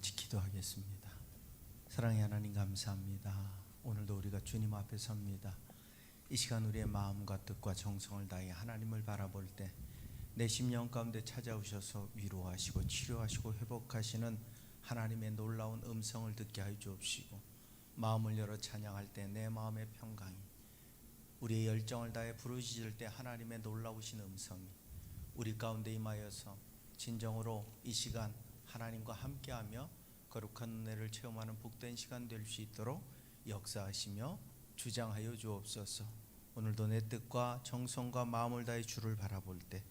같이 기도하겠습니다. 사랑의 하나님 감사합니다. 오늘도 우리가 주님 앞에 섭니다. 이 시간 우리의 마음과 뜻과 정성을 다해 하나님을 바라볼 때 내 심령 가운데 찾아오셔서 위로하시고 치료하시고 회복하시는 하나님의 놀라운 음성을 듣게 하여 주옵시고, 마음을 열어 찬양할 때 내 마음의 평강이, 우리의 열정을 다해 부르짖을 때 하나님의 놀라우신 음성이 우리 가운데 임하여서 진정으로 이 시간 하나님과 함께하며 거룩한 은혜를 체험하는 복된 시간 될 수 있도록 역사하시며 주장하여 주옵소서. 오늘도 내 뜻과 정성과 마음을 다해 주를 바라볼 때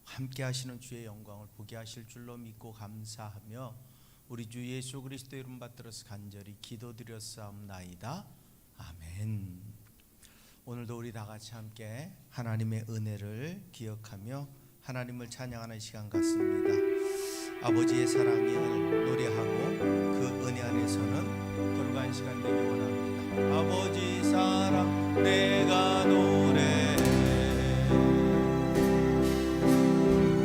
함께 하시는 주의 영광을 보게 하실 줄로 믿고 감사하며 우리 주 예수 그리스도 이름 받들어서 간절히 기도드렸사옵나이다. 아멘. 오늘도 우리 다 같이 함께 하나님의 은혜를 기억하며 하나님을 찬양하는 시간 같습니다. 아버지의 사랑을 노래하고 그 은혜 안에서는 거룩한 시간 되기 원합니다. 아버지 사랑 내가 노래해,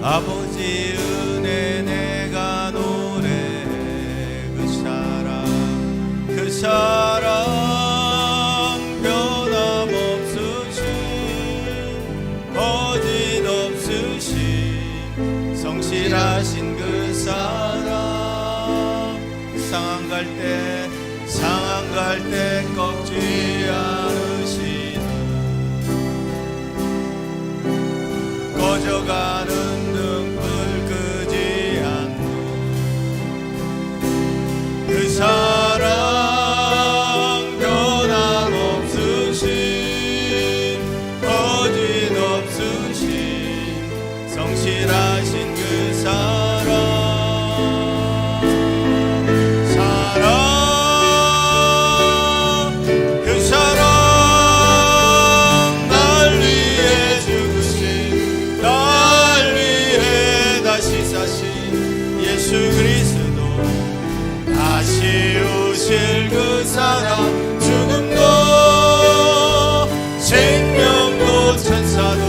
아버지 은혜 내가 노래해. 그 사랑 변함없으신 거짓없으신 성실하신 그 사랑, 상한 갈 때 꺾지 않으시는 꺼져가는 등불 끄지 않는 그 사랑, 변함없으신 거짓없으신 성실하신 그 사랑, 날 위해 죽으신, 날 위해 다시 사신 예수 그리스도, 다시 오실 그 사랑, 죽음도 생명도 천사도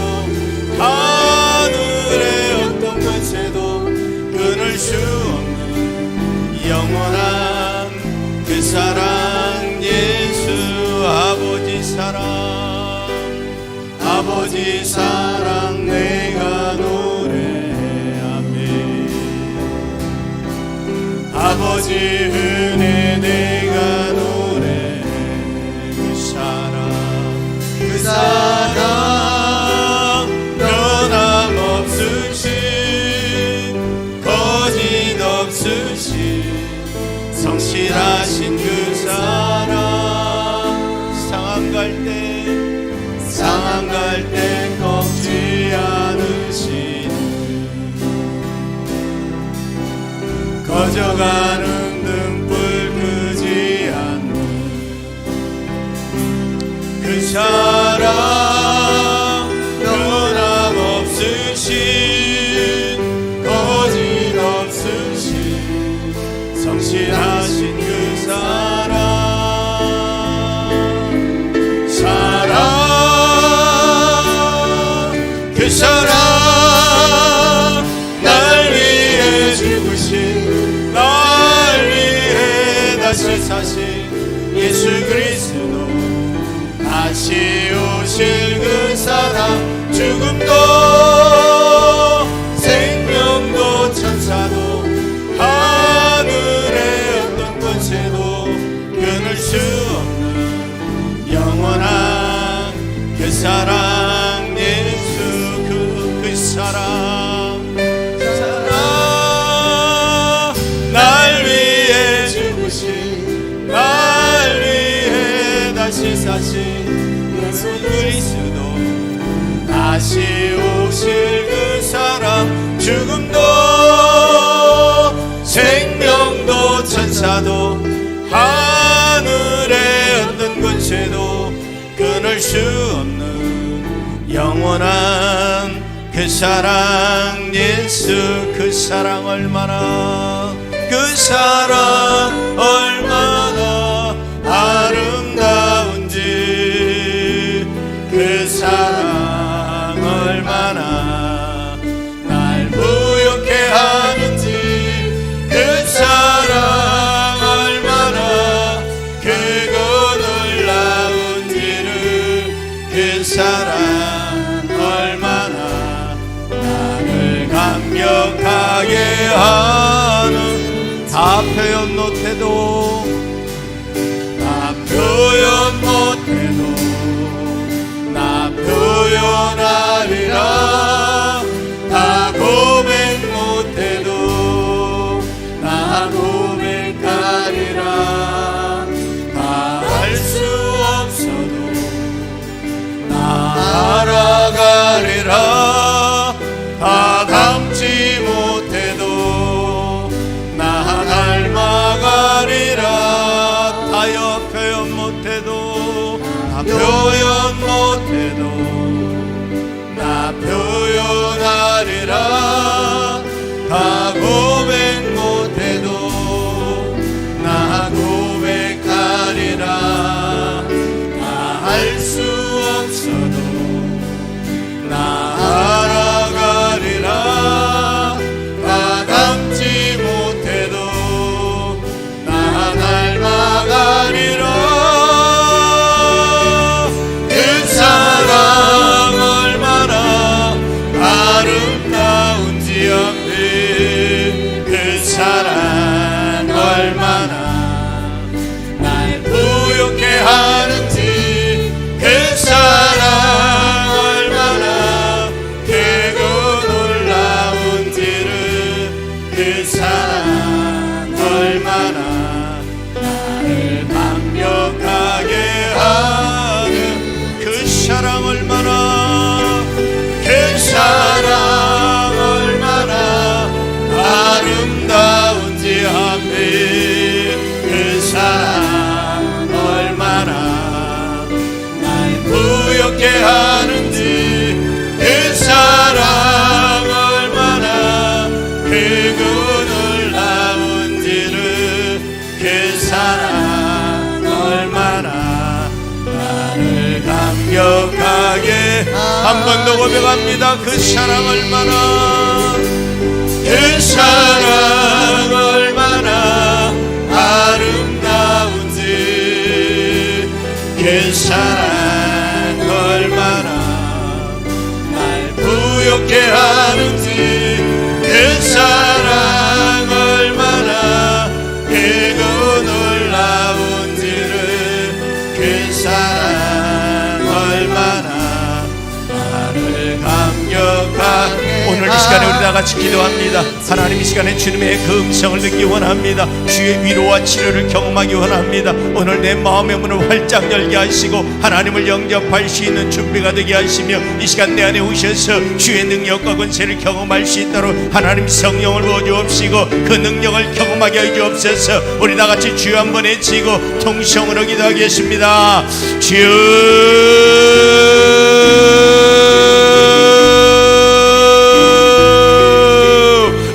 하늘의 어떤 권세도 끊을 수 없는 영원한 그 사랑, 예수 아버지 사랑, 아버지 사랑 내가 노래해. 아멘. 아버지 은혜 내가 노래해. 그 사랑 변함없으신 거짓없으신 성실하신 그 사랑, 상한 갈 때 꺾지 않으시는 꺼져가는 등불 끄지 않는 그 사랑, 변함없으신 거짓없으신 성실하신 그 사랑, 그 사랑, 날 위해 죽으신, 날 위해 다시 사신 예수 그리스도, 다시 오실 그 사랑, 죽음도 생명도 천사도 하늘의 어떤 권세도 끊을 수 없는 영원한 그 사랑, 예수 그 사랑, 날 위해 죽으신, 날 위해 다시 사신 예수 그리스도, 다시 오실 그 사랑, 죽음도 생명도 천사도 하늘의 어떤 권세도 끊을 수 없는 영원한 그 사랑, 예수 그 사랑, 얼마나 그 사랑 얼마나 아름다운지, 그 사랑 얼마나 날 부욕해 하는지, 그 사랑 감격하게 하는 다 표현 못해도 나 표현 못해도 나 표현하리라 다 고백 못해도 나 고백하리라 다 할 수 없어도 나 알아가리라 다 담지 못해도 나 닮아가리라 다여 표현 못해도 나 표현 못해도 나 표현하리라 다 고백 못해도 나 고백하리라 다 할 수 없어도 나 알아가리라 다 담지 못해도 나 닮아가리라 그 사랑 얼마나 아름다운지 앞에 그 사랑 얼마나 날 부욕해 하는지 그 사랑 얼마나 크고 놀라운지를 그 사랑 얼마나 나를 감격하게 하는 그 사랑 얼마나 그 사랑 얼마나 아름다운지 앞에 그 사랑 얼마나 날 부욕해 하는지 그 사랑 얼마나 크고 놀라운지를 그 사랑 얼마나 나를 감격하게 한 번 더 고백합니다. 그 사랑 얼마나 그 사랑 얼마나 아름다운지 그 사랑 얼마나 날 부욕해 하는지 그 사랑 얼마나 크고 놀라운지를 그 사랑 얼마나 나를 감격하게 오늘 이 시간에 우리 다 같이 기도합니다. 하나님 이 시간에 주님의 그 음성을 듣기 원합니다. 주의 위로와 치료를 경험하기 원합니다. 오늘 내 마음의 문을 활짝 열게 하시고 하나님을 영접할 수 있는 준비가 되게 하시며 이 시간 내 안에 오셔서 주의 능력과 권세를 경험할 수 있도록 하나님 성령을 부어주옵시고 그 능력을 경험하게 해 주옵소서. 우리 다 같이 주여 한번 외치고 통성으로 기도하겠습니다.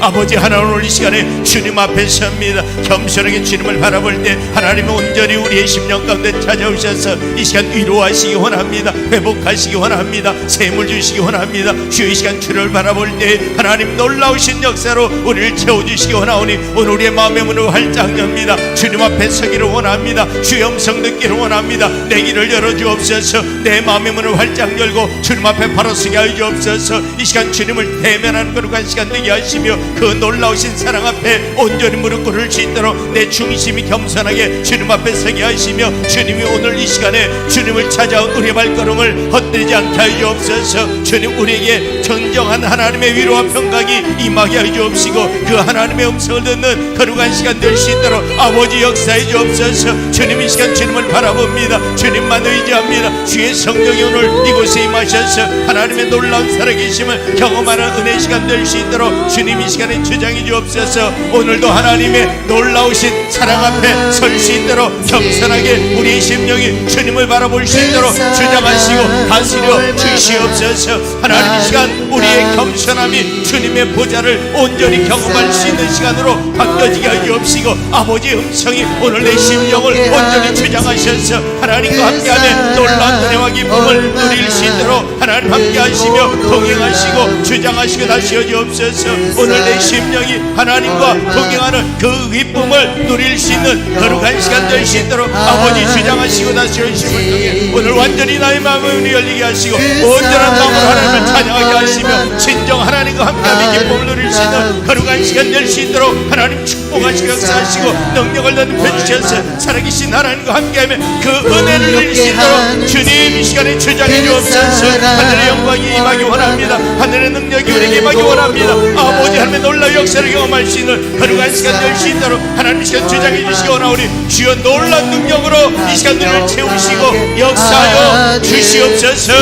아버지 하나님 오늘 이 시간에 주님 앞에 섭니다. 겸손하게 주님을 바라볼 때 하나님은 온전히 우리의 심령 가운데 찾아오셔서 이 시간 위로하시기 원합니다. 회복하시기 원합니다. 샘을 주시기 원합니다. 주여 이 시간 주를 바라볼 때 하나님 놀라우신 역사로 우리를 채워주시기 원하오니 오늘 우리의 마음의 문을 활짝 엽니다. 주님 앞에 서기를 원합니다. 주의 음성 듣기를 원합니다. 내 길을 열어주옵소서. 내 마음의 문을 활짝 열고 주님 앞에 바로 서게 하여 주옵소서. 이 시간 주님을 대면하는 거룩한 시간 되게 하시며 그 놀라우신 사랑 앞에 온전히 무릎 꿇을 수 있도록 내 중심이 겸손하게 주님 앞에 서게 하시며 주님이 오늘 이 시간에 주님을 찾아온 우리의 발걸음을 헛되지 않게 하여 주옵소서. 주님 우리에게 정정한 하나님의 위로와 평강이 임하게 하여 주옵시고 그 하나님의 음성을 듣는 거룩한 시간 될 수 있도록 아버지 역사해 주옵소서. 주님 이 시간 주님을 바라봅니다. 주님만 의지합니다. 주의 성령이 오늘 이곳에 임하셔서 하나님의 놀라운 살아계심을 경험하는 은혜 시간 될 수 있도록 주님 이 시간에 주장해 주옵소서. 오늘도 하나님의 놀라우신 사랑 앞에 설 수 있도록 겸손하게 우리의 심령이 주님을 바라볼 수 있도록 주장하시고 다스려 주시옵소서. 하나님 이 시간 우리의 겸손함이 주님의 보좌를 온전히 경험할 수 있는 시간으로 바뀌어지게 하여 주옵시고 아버지의 음성이 오늘 내 심령을 온전히 주장하셔서 하나님과 함께하며 놀라운 은혜와 기쁨을 누릴 수 있도록 하나님 함께하시며 동행하시고 주장하시고 다스려 주옵소서. 오늘 내 심령이 하나님과 동행하는 그 기쁨을 누릴 수 있는 거룩한 시간 될 수 있도록 아버지 주장하시고 다스려 주심을 통해 오늘 완전히 나의 마음을 열리게 하시고 온전한 마음으로 하나님을 찬양하게 기뻐하시며 진정 하나님과 함께하며 기쁨을 누릴 수 있는 거룩한 시간 될 수 있도록 하나님 축복하시고 역사하시고 능력을 넓혀 주셔서 살아계신 하나님과 함께하며 그 은혜를 누릴 수 있도록 주님 이 시간에 주장해 주옵소서. 하늘의 영광이 임하기 원합니다. 하늘의 능력이 우리에게 임하기 원합니다. 아버지 하나님의 놀라운 역사를 경험할 수 있는 거룩한 시간 될 수 있도록 하나님 이 시간 주장해 주시기 원하오니 주여 놀라운 능력으로 이 시간들을 채우시고 역사하여 주시옵소서.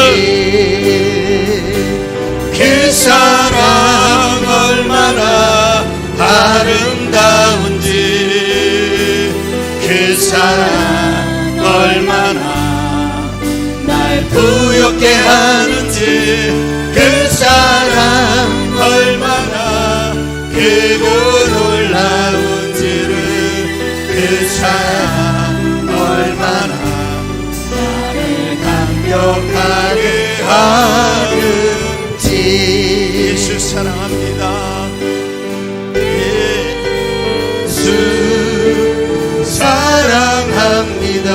그 사랑 얼마나 아름다운지 그 사랑 얼마나 날 부엽게 하는지 그 사랑 얼마나 크고 놀라운지를 그 사랑 얼마나 나를 감격하게 하는지 예수 사랑합니다. 예수 사랑합니다.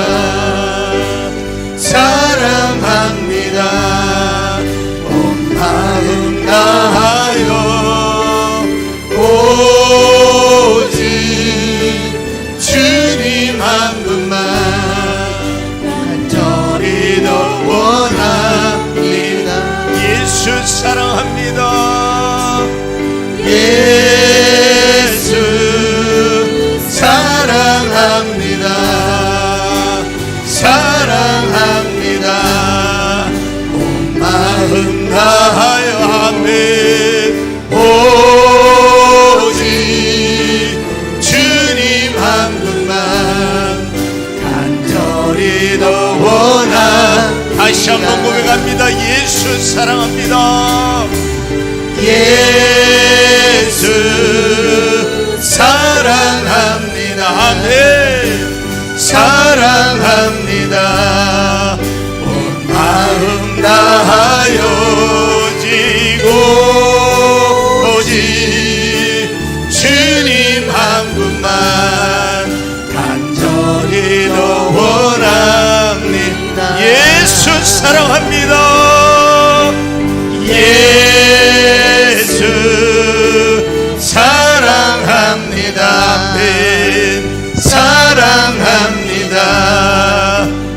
사랑합니다. 온 마음 다하여 오직 주님 한 분만 간절히 더 원합니다. 예수 사랑합니다. 예수 사랑합니다. 사랑합니다. 온 마음 다하여 아멘. 오직 주님 한 분만 간절히 더 원하. 다시 한번 고백합니다. 예수 사랑합니다. 예수 사랑합니다. 아멘. 사랑합니다. 온 마음 다하여 오직 주님 한 분만 간절히 더 원합니다. 예수 사랑합니다. 예수 사랑합니다. 아멘. 사랑합니다.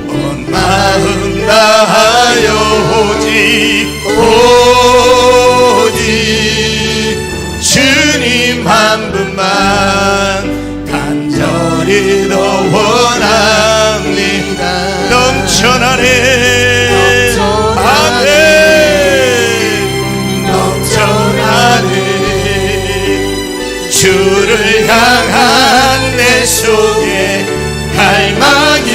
온 마음 다하여 오직 주님 한 분만 간절히 더 원합니다. 넘쳐나네. 아멘. 넘쳐나네. 주를 향한 내 속에 갈망이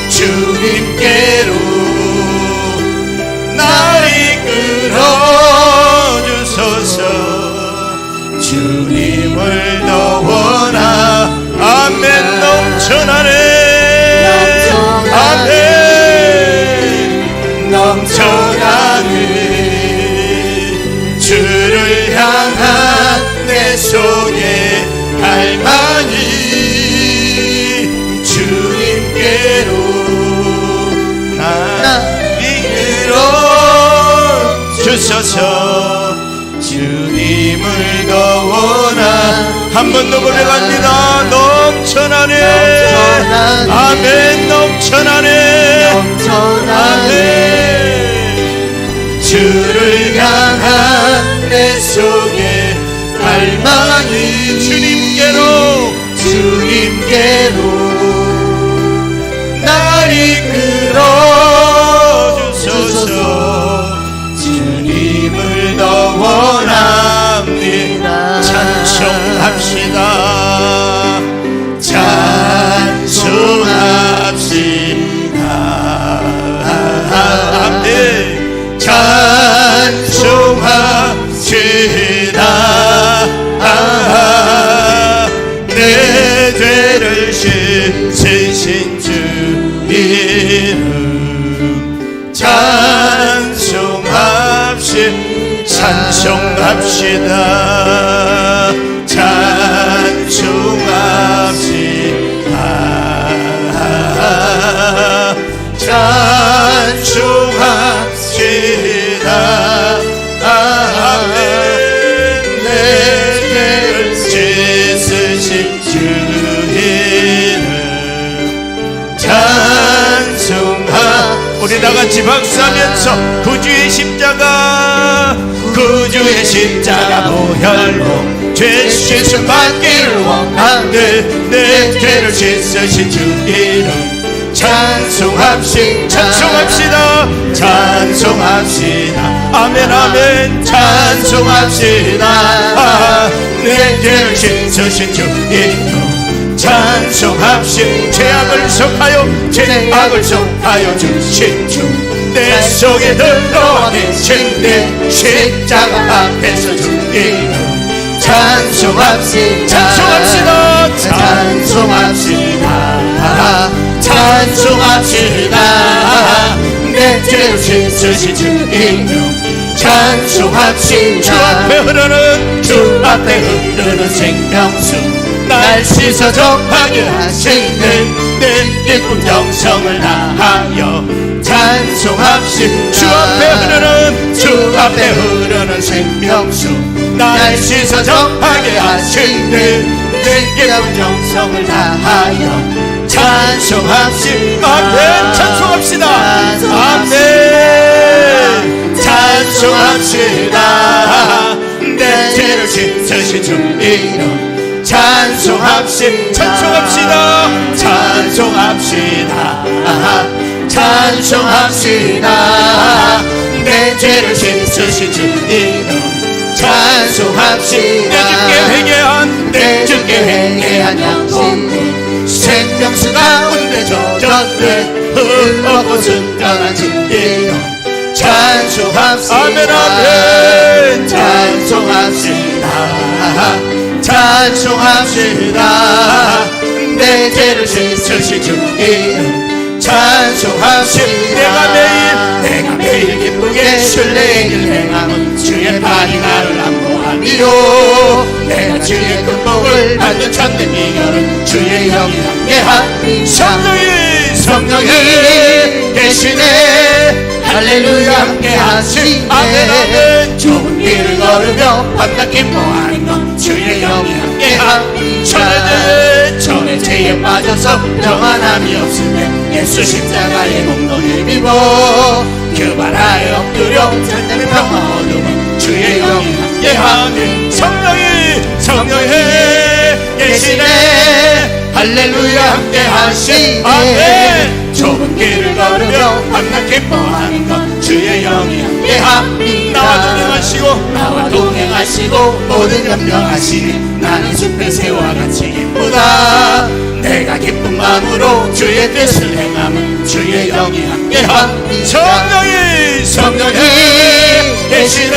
주님께로 날 이끌어 주소서. 주님을 더 원하. 아멘. 넘쳐나네. 아멘. 넘쳐나네. 주를 향한 내 속에 갈망이 주님께로 날 이끌어 주소서. 주님을 더 원하. 한 번 더 고백합니다. 넘쳐나네. 아멘. 넘쳐나네. 아멘. 주를 향한 내 속에 갈망이 주님께로 날 이끌어 주소서. 주님을 더 원합니다. 찬송합시다. 찬송합시다. 아멘. 찬송합시다. 내 죄를 씻으신 주 이름 찬송합시다. 찬송합시다. 찬송합시다. 우리 다같이 박수하면서 구주의 십자가 구주의 십자가 보혈로 죄 씻음 받기를 원하네 내 죄를 씻으신 주 이름 찬송합시다 찬송합시다 찬송합시다 아멘 아멘 찬송합시다 내 죄를 씻으신 주 이름 찬송합시다 죄악을 속하여 죄악을 속하여 주신 주 내 속에 들어와 계신 내 십자가 앞에서 주 이름 찬송합시다 찬송합시다 찬송합시다 찬송합시다 내 죄를 씻으신 주 이름 찬송합시다 주 앞에 흐르는 주 앞에 흐르는 생명수 날 씻어 정하게 하시는 내 기쁜 정성을 다하여 찬송합시다 주 앞에 흐르는 주 앞에 흐르는 생명수 날 씻어 정하게 하시는 내 기쁜 정성을 다하여 찬송합시다 아멘 찬송합시다 아멘 찬송합시다 내 죄를 씻으신 주 이름 찬송합시다 찬송합시다 찬송합시다 찬송합시다 내 죄를 씻으신 주 이름 찬송합시다 내 주께 회개한 영혼 생명수 가운데 젖었네 흙먹고 순전한 주 이름 찬송합시다 아멘 아멘 찬송합시다 찬송합시다 내 죄를 씻으신 주 이름 찬송합시다 내가 매일 기쁘게 순례의 길 행함은 주의 팔이 나를 안보함이요 내가 주의 근복을 받는 참된 비결은 주의 영이 함께함이다 성령이 계시네 할렐루야 함께하시네 아멘 아멘 좁은 길을 걸으며 밤낮 기뻐하는 것 주의 영이 함께함이다 전에 죄에 빠져서 평안함이 없으면 예수 십자가의 공로를 입어 교만하여 엎드려 잔담의 평화 얻으면 주의 영이 함께하네 성령이 계시네 할렐루야 함께하시네 아멘 좁은 길을 걸으며 밤낮 기뻐하는 것 주의 영이 함께합니다 나와 동행하시고 모든 염려하시니 나는 숲의 새와 같이 기쁘다 내가 기쁜 마음으로 주의 뜻을 행함은 주의 영이 함께합니다 성령이 계시네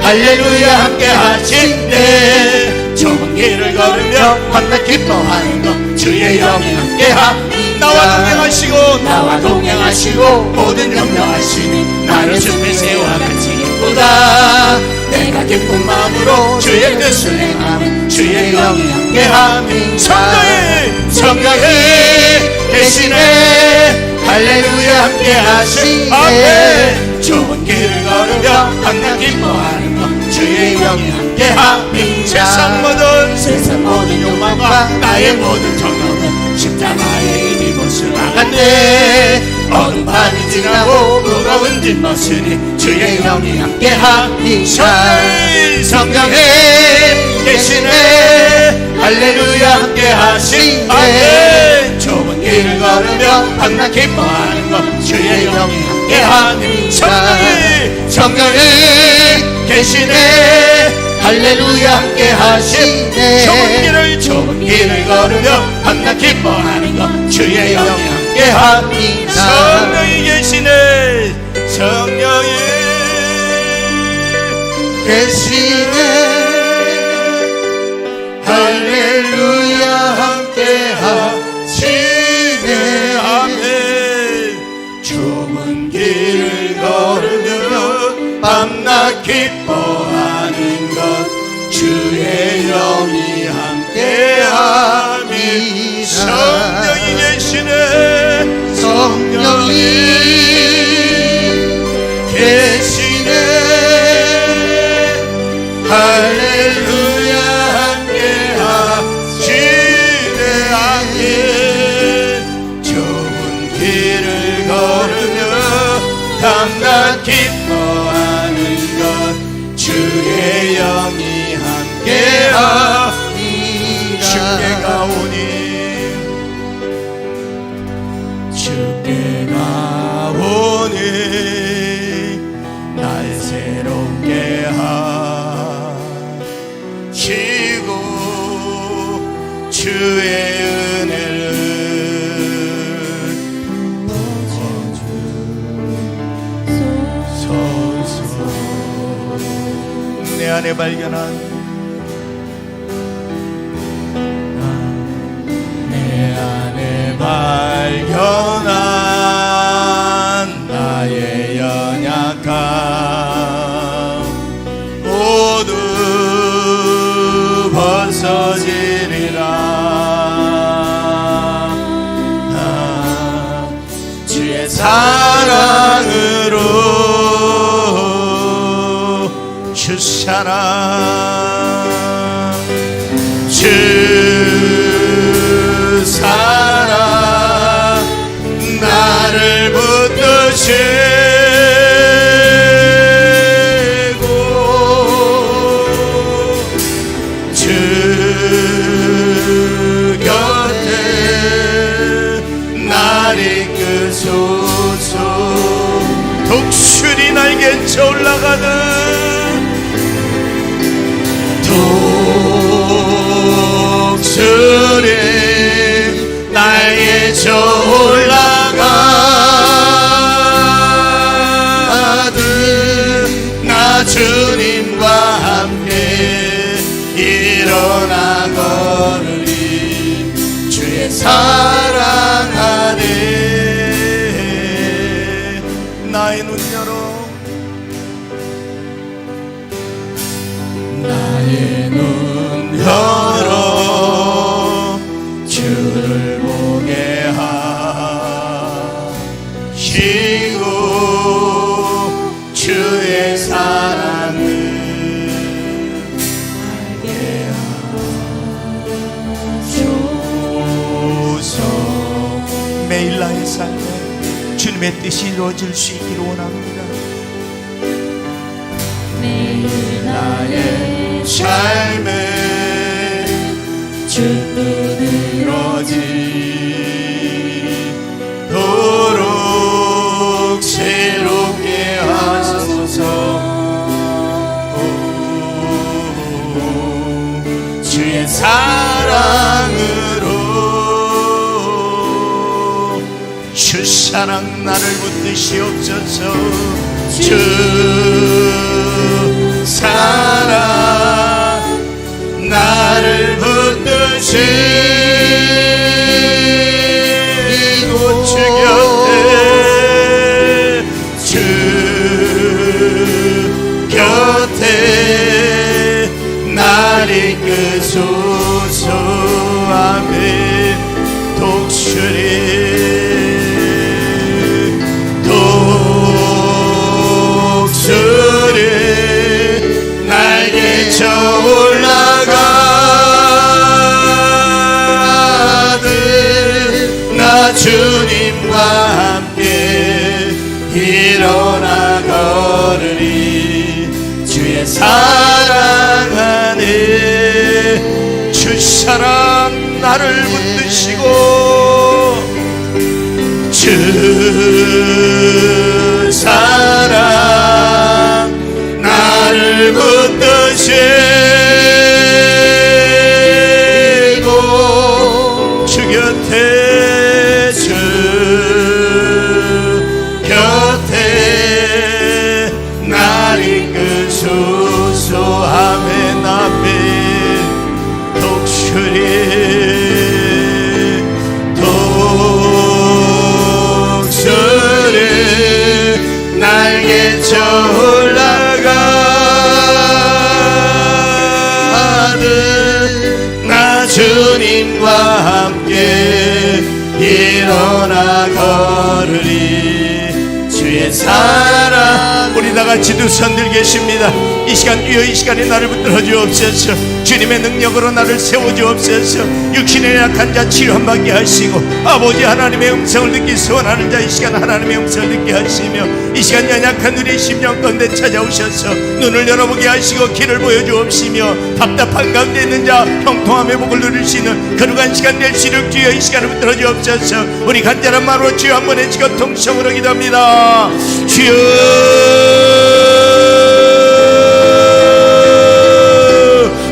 할렐루야 함께하시네 좁은 길을 걸으며 밤낮 기뻐하는 것 주의 영이 함께합니다 나와 동행하시고 모든 염려하시니 나를 숲의 새와 같이 기쁘다 내가 기쁜 마음으로 주의 뜻을 행함은 주의 영이 함께합니다 성령이 계시네 할렐루야 함께하시네 아멘 좁은 길을 걸으며 밤낮 기뻐하는 것 주의 영이 함께합니다 세상 모든 욕망과 나의 모든 정욕은 십자가에 이미 못을 막았네 어두운 밤이 지나고 무거운 짐 벗으니 주의 영이 함께합니다 성령이 계시네 할렐루야 함께하시네 아멘 좁은 길을 걸으며 밤낮 기뻐하는 것 주의 영이 함께합니다 성령이 계시네 할렐루야 함께하시네 좁은 길을 걸으며 밤낮 기뻐하는 것 주의 영이 함께합니다 성령이 계시네 성령이 계시네 할렐루야 함께하시네 아멘 좁은 길을 걸으며 밤낮 기뻐하는 것 주의 영이 함께함이 성령이 계시네 성령이 계시네 할렐루야 함께하시네 아멘 좁은 길을 걸으며 안에 발견한 내 안에 발견한 나의 연약함 모두 벗어지리라. 주의 사랑으로 주 사랑 주 사랑 나를 붙드시고 주 곁에 날 이끄소서. 독수리 날개쳐 올라가는 독수리 날개쳐 올라가듯 나 주님과 함께 일어나 걸으리. 주의 사랑 안에 나의 눈 열어 나의 눈 열어 주를 보게 하시고 주의 사랑을 알게 하소서. 매일 나의 삶에 주님의 뜻이 이루어질 수 있기를 원합니다. 매일 나의 삶에 주 뜻이 이루어지도록 새롭게 하소서. 주의 사랑으로 주 사랑 나를 붙드시옵소서. 주 사랑 나를 붙드시고 주 곁에 날 이끄소서. 아멘. 독수리 날개쳐 올라가듯 나 주님과 함께 일어나 걸으리. 주의 사랑 안에 주 사랑 나를 붙드시고 주 사랑 나를 붙드시고 주 곁에 날 이끄소서. 아멘. 아멘. 독수리 날개쳐 올라가듯 나 주님과 함께 일어나 걸으리. 주의 사랑. 우리 다같이 두 손 들겠습니다. 이 시간 주여 이 시간에 나를 붙들어 주옵소서. 주님의 능력으로 나를 세워 주옵소서. 육신의 약한 자 치료받게 하시고 아버지 하나님의 음성을 듣기 소원하는 자 이 시간 하나님의 음성을 듣게 하시며 이 시간 연약한 우리 심령 가운데 찾아오셔서 눈을 열어보게 하시고 길을 보여주옵시며 답답한 가운데 있는 자 형통함의 복을 누릴 수 있는 거룩한 시간 될 수 있도록 주여 이 시간을 붙들어 주옵소서. 우리 간절한 마음으로 주여 한 번에 지금 통성으로 기도합니다. 주여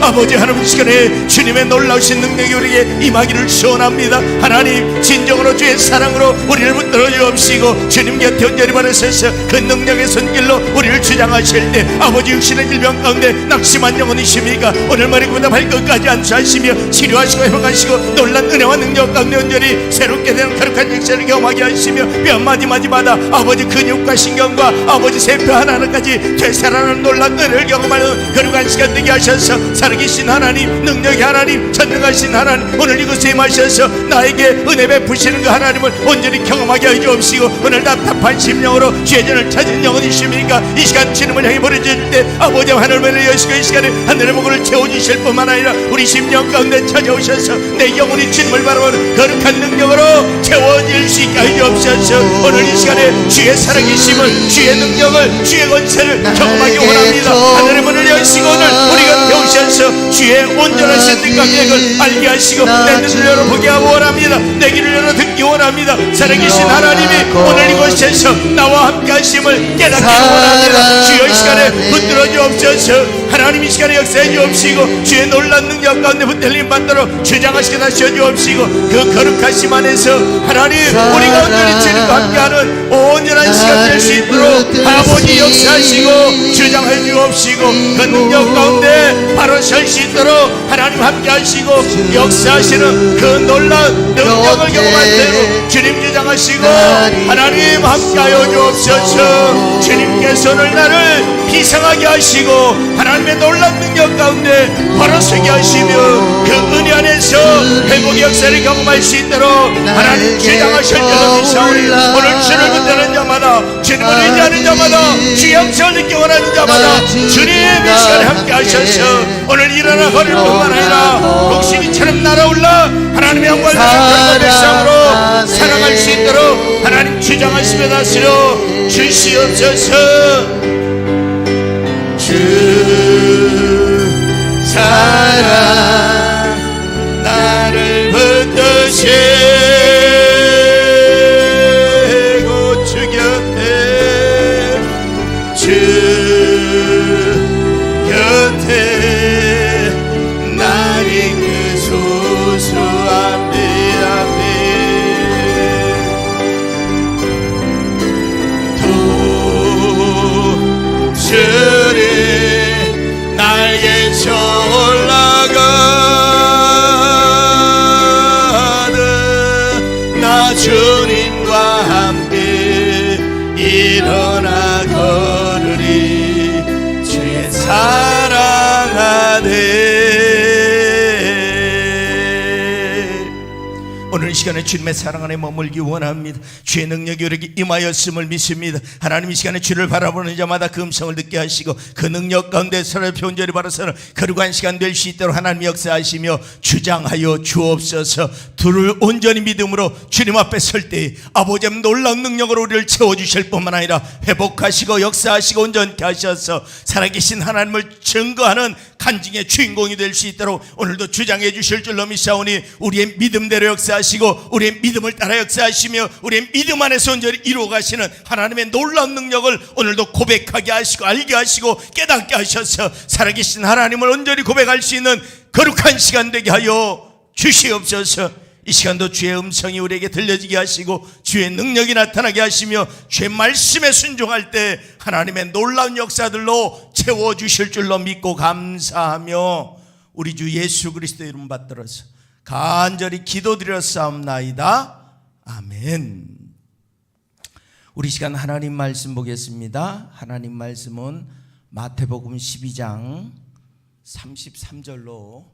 아버지 하나님 시간에 주님의 놀라우신 능력이 우리에게 임하기를 소원합니다. 하나님, 진정으로 주의 사랑으로 우리를 붙들어 주옵시고 주님 곁에 온전히 바르셔서 그 능력의 손길로 우리를 주장하실 때 아버지 육신의 질병 가운데 낙심한 영혼이십니까? 오늘 머리부터 발끝까지 안수하시며 치료하시고 회복하시고 놀란 은혜와 능력 가운데 온전히 새롭게 되는 거룩한 역사를 경험하게 하시며 뼈 마디마디마다 아버지 근육과 신경과 아버지 세포 하나하나까지 되살아나는 놀란 은혜를 경험하는 거룩한 시간 되게 하셔서 살아계신 하나님, 능력의 하나님, 전능하신 하나님, 오늘 이곳에 임하셔서 나에게 은혜 베푸시는 그 하나님을 온전히 경험하게 하여 주옵시고 오늘 답답한 심령으로 죄전을 찾은 영혼이십니까? 이 시간 주님을 향해 부르짖을 때 아버지 하늘문을 여시고 이 시간에 하늘의 복을 채워주실 뿐만 아니라 우리 심령 가운데 찾아오셔서 내 영혼이 주님을 바라보는 거룩한 능력으로 채워질 수 있게 하여 주옵소서. 오늘 이 시간에 주의 살아계심을, 주의 능력을, 주의 권세를 경험하기 원합니다. 하늘의 문을 여시고 오늘 우리가 배우셔서 주의 온전하신 뜻과 계획을 알게 하시고 내 눈을 열어보게 하고 원합니다. 내 귀를 열어 듣기 원합니다. 살아계신 하나님이 오늘 이곳에서 나와 함께 하심을 깨닫기 원합니다. 주여 이 시간에 붙들어 주옵소서. 하나님 이 시간에 역사해 주옵시고 주의 놀란 능력 가운데 붙들림 받도록 주장하시게 하셔 주옵시고 그 거룩하심 안에서 하나님 우리가 온전히 주님과 함께하는 온전한 시간 될 수 있도록 아버지 역사하시고 주장해 주옵시고 그 능력 가운데 바로 설 수 있도록 하나님 함께 하시고 역사하시는 그 놀라운 능력을 경험할 때로 주님 주장하시고 하나님 함께하여 주옵소서. 주님께서 오늘 나를 비상하게 하시고 하나님의 놀라운 능력 가운데 바로 서게 하시며 그 은혜 안에서 회복의 역사를 경험할 수 있도록 하나님 주장하실 줄로 믿사오니 오늘 주를 붙드는 자마다 주님을 의지하는 자마다 주의 영성을 느끼 원하는 자마다 주님 이 시간에 함께 하셔서 오늘 일어나 거릴 뿐만 아니라 목신이처럼 날아올라 하나님의 영광을 전하는 백성으로 살아갈 수 있도록 하나님 주장하시며 다스려 주시옵소서. 주 사랑 나를 붙드시고 주 곁에 주 곁에 나리 그 소소한 주의 날개쳐 올라가는 나 주님과 함께 일어나 걸으리 주의 사랑 안에. 오늘 이 시간에 주님의 사랑 안에 머물기 원합니다. 주의 능력이 우리에게 임하였음을 믿습니다. 하나님 이 시간에 주를 바라보는 자마다 그 음성을 듣게 하시고 그 능력 가운데 서로의 온전히 바라서는 거룩한 시간 될 수 있도록 하나님 역사하시며 주장하여 주옵소서. 둘을 온전히 믿음으로 주님 앞에 설 때 아버지 놀라운 능력으로 우리를 채워주실 뿐만 아니라 회복하시고 역사하시고 온전케 하셔서 살아계신 하나님을 증거하는 간증의 주인공이 될 수 있도록 오늘도 주장해 주실 줄로 믿사오니 우리의 믿음대로 역사하시고 우리의 믿음을 따라 역사하시며 우리의 믿음 안에서 온전히 이루어가시는 하나님의 놀라운 능력을 오늘도 고백하게 하시고 알게 하시고 깨닫게 하셔서 살아계신 하나님을 온전히 고백할 수 있는 거룩한 시간 되게 하여 주시옵소서. 이 시간도 주의 음성이 우리에게 들려지게 하시고 주의 능력이 나타나게 하시며 주의 말씀에 순종할 때 하나님의 놀라운 역사들로 채워주실 줄로 믿고 감사하며 우리 주 예수 그리스도의 이름 받들어서 간절히 기도드렸사옵나이다. 아멘. 우리 시간 하나님 말씀 보겠습니다. 하나님 말씀은 마태복음 12장 33절로